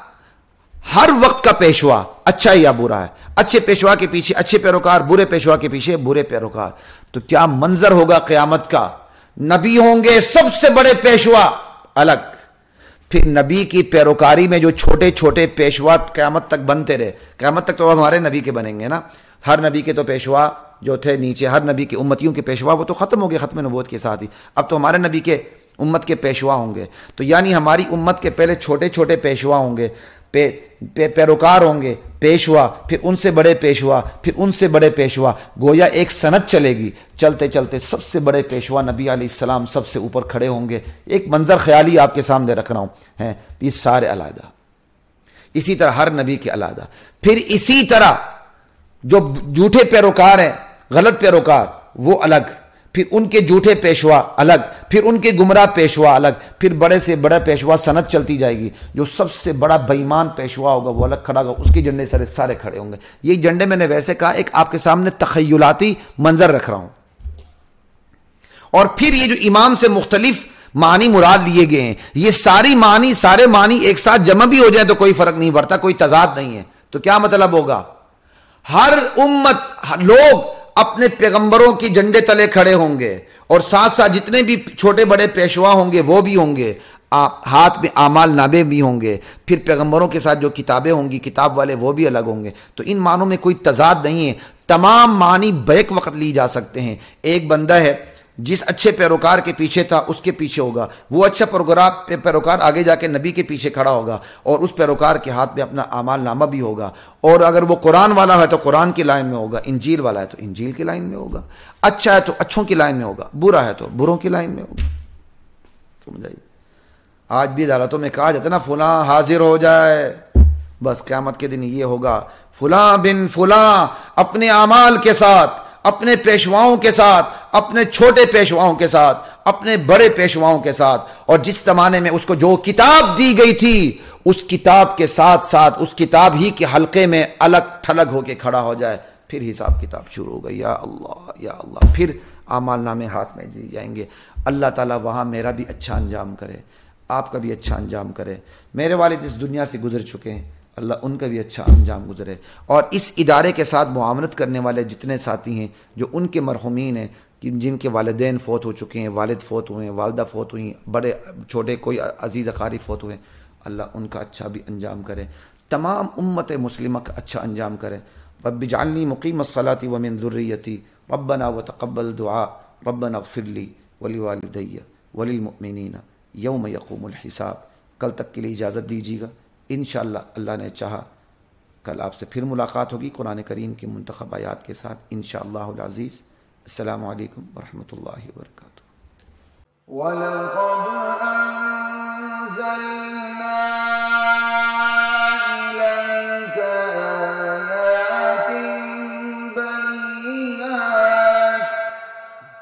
A: ہر وقت کا پیشوا، اچھا یا برا ہے. اچھے پیشوا کے پیچھے اچھے پیروکار، برے پیشوا کے پیچھے برے پیروکار. تو کیا منظر ہوگا قیامت کا. نبی ہوں گے سب سے بڑے پیشوا الگ، پھر نبی کی پیروکاری میں جو چھوٹے چھوٹے پیشوا قیامت تک بنتے رہے. قیامت تک تو ہمارے نبی کے بنیں گے نا. ہر نبی کے تو پیشوا جو تھے نیچے، ہر نبی کے امتیوں کے پیشوا وہ تو ختم ہو گئے ختم نبوت کے ساتھ ہی. اب تو ہمارے نبی کے امت کے پیشوا ہوں گے. تو یعنی ہماری امت کے پہلے چھوٹے چھوٹے پیشوا ہوں گے، پیروکار ہوں گے، پیشوا، پھر ان سے بڑے پیشوا، پھر ان سے بڑے پیشوا. گویا ایک سنت چلے گی. چلتے چلتے سب سے بڑے پیشوا نبی علیہ السلام سب سے اوپر کھڑے ہوں گے. ایک منظر خیالی آپ کے سامنے رکھ رہا ہوں. یہ سارے علیحدہ. اسی طرح ہر نبی کے علیحدہ. پھر اسی طرح جو جھوٹے پیروکار ہیں، غلط پیروکار، وہ الگ. پھر ان کے جھوٹے پیشوا الگ، پھر ان کے گمراہ پیشوا الگ. پھر بڑے سے بڑا پیشوا سنت چلتی جائے گی. جو سب سے بڑا بے ایمان پیشوا ہوگا وہ الگ کھڑا ہوگا، اس کے جھنڈے سارے کھڑے ہوں گے. یہ جھنڈے میں نے ویسے کہا ایک آپ کے سامنے تخیلاتی منظر رکھ رہا ہوں. اور پھر یہ جو امام سے مختلف معنی مراد لیے گئے ہیں. یہ سارے معنی ایک ساتھ جمع بھی ہو جائیں تو کوئی فرق نہیں پڑتا, کوئی تضاد نہیں ہے. تو کیا مطلب ہوگا؟ ہر امت, لوگ اپنے پیغمبروں کی جھنڈے تلے کھڑے ہوں گے, اور ساتھ ساتھ جتنے بھی چھوٹے بڑے پیشوا ہوں گے وہ بھی ہوں گے, ہاتھ میں اعمال نامے بھی ہوں گے, پھر پیغمبروں کے ساتھ جو کتابیں ہوں گی کتاب والے وہ بھی الگ ہوں گے. تو ان معنوں میں کوئی تضاد نہیں ہے, تمام معنی بیک وقت لی جا سکتے ہیں. ایک بندہ ہے جس اچھے پیروکار کے پیچھے تھا اس کے پیچھے ہوگا, وہ اچھا پیروکار آگے جا کے نبی کے پیچھے کھڑا ہوگا, اور اس پیروکار کے ہاتھ میں اپنا اعمال نامہ بھی ہوگا. اور اگر وہ قرآن والا ہے تو قرآن کی لائن میں ہوگا, انجیل والا ہے تو انجیل کی لائن میں ہوگا, اچھا ہے تو اچھوں کی لائن میں ہوگا, برا ہے تو بروں کی لائن میں ہوگا. سمجھائیے. آج بھی عدالتوں میں کہا جاتا ہے نا, فلاں حاضر ہو جائے, بس قیامت کے دن یہ ہوگا, فلاں بن فلاں اپنے اعمال کے ساتھ, اپنے پیشواؤں کے ساتھ, اپنے چھوٹے پیشواؤں کے ساتھ, اپنے بڑے پیشواؤں کے ساتھ, اور جس زمانے میں اس کو جو کتاب دی گئی تھی اس کتاب کے ساتھ ساتھ اس کتاب ہی کے حلقے میں الگ تھلگ ہو کے کھڑا ہو جائے. پھر حساب کتاب شروع ہوگا. یا اللہ یا اللہ. پھر اعمال نامے ہاتھ میں دی جائیں گے. اللہ تعالیٰ وہاں میرا بھی اچھا انجام کرے, آپ کا بھی اچھا انجام کرے. میرے والد اس دنیا سے گزر چکے ہیں, اللہ ان کا بھی اچھا انجام گزرے. اور اس ادارے کے ساتھ معاونت کرنے والے جتنے ساتھی ہیں جو ان کے مرحومین ہیں, جن کے والدین فوت ہو چکے ہیں, والد فوت ہوئے ہیں, والدہ فوت ہوئی ہیں, بڑے چھوٹے کوئی عزیز اقارب فوت ہوئے ہیں, اللہ ان کا اچھا بھی انجام کرے. تمام امت مسلمہ کا اچھا انجام کرے. رب اجعلنی مقیم الصلاۃ ومن ذریتی ربنا وتقبل دعاء ربنا اغفر لی ولوالدی وللمؤمنین یوم یقوم الحساب. کل تک کے لیے اجازت دیجیے گا, انشاءاللہ اللہ نے چاہا کل آپ سے پھر ملاقات ہوگی قرآن کریم کی منتخب آیات کے ساتھ انشاءاللہ العزیز. السلام علیکم ورحمۃ اللہ وبرکاتہ. وَلَقَدْ أَنزَلْنَا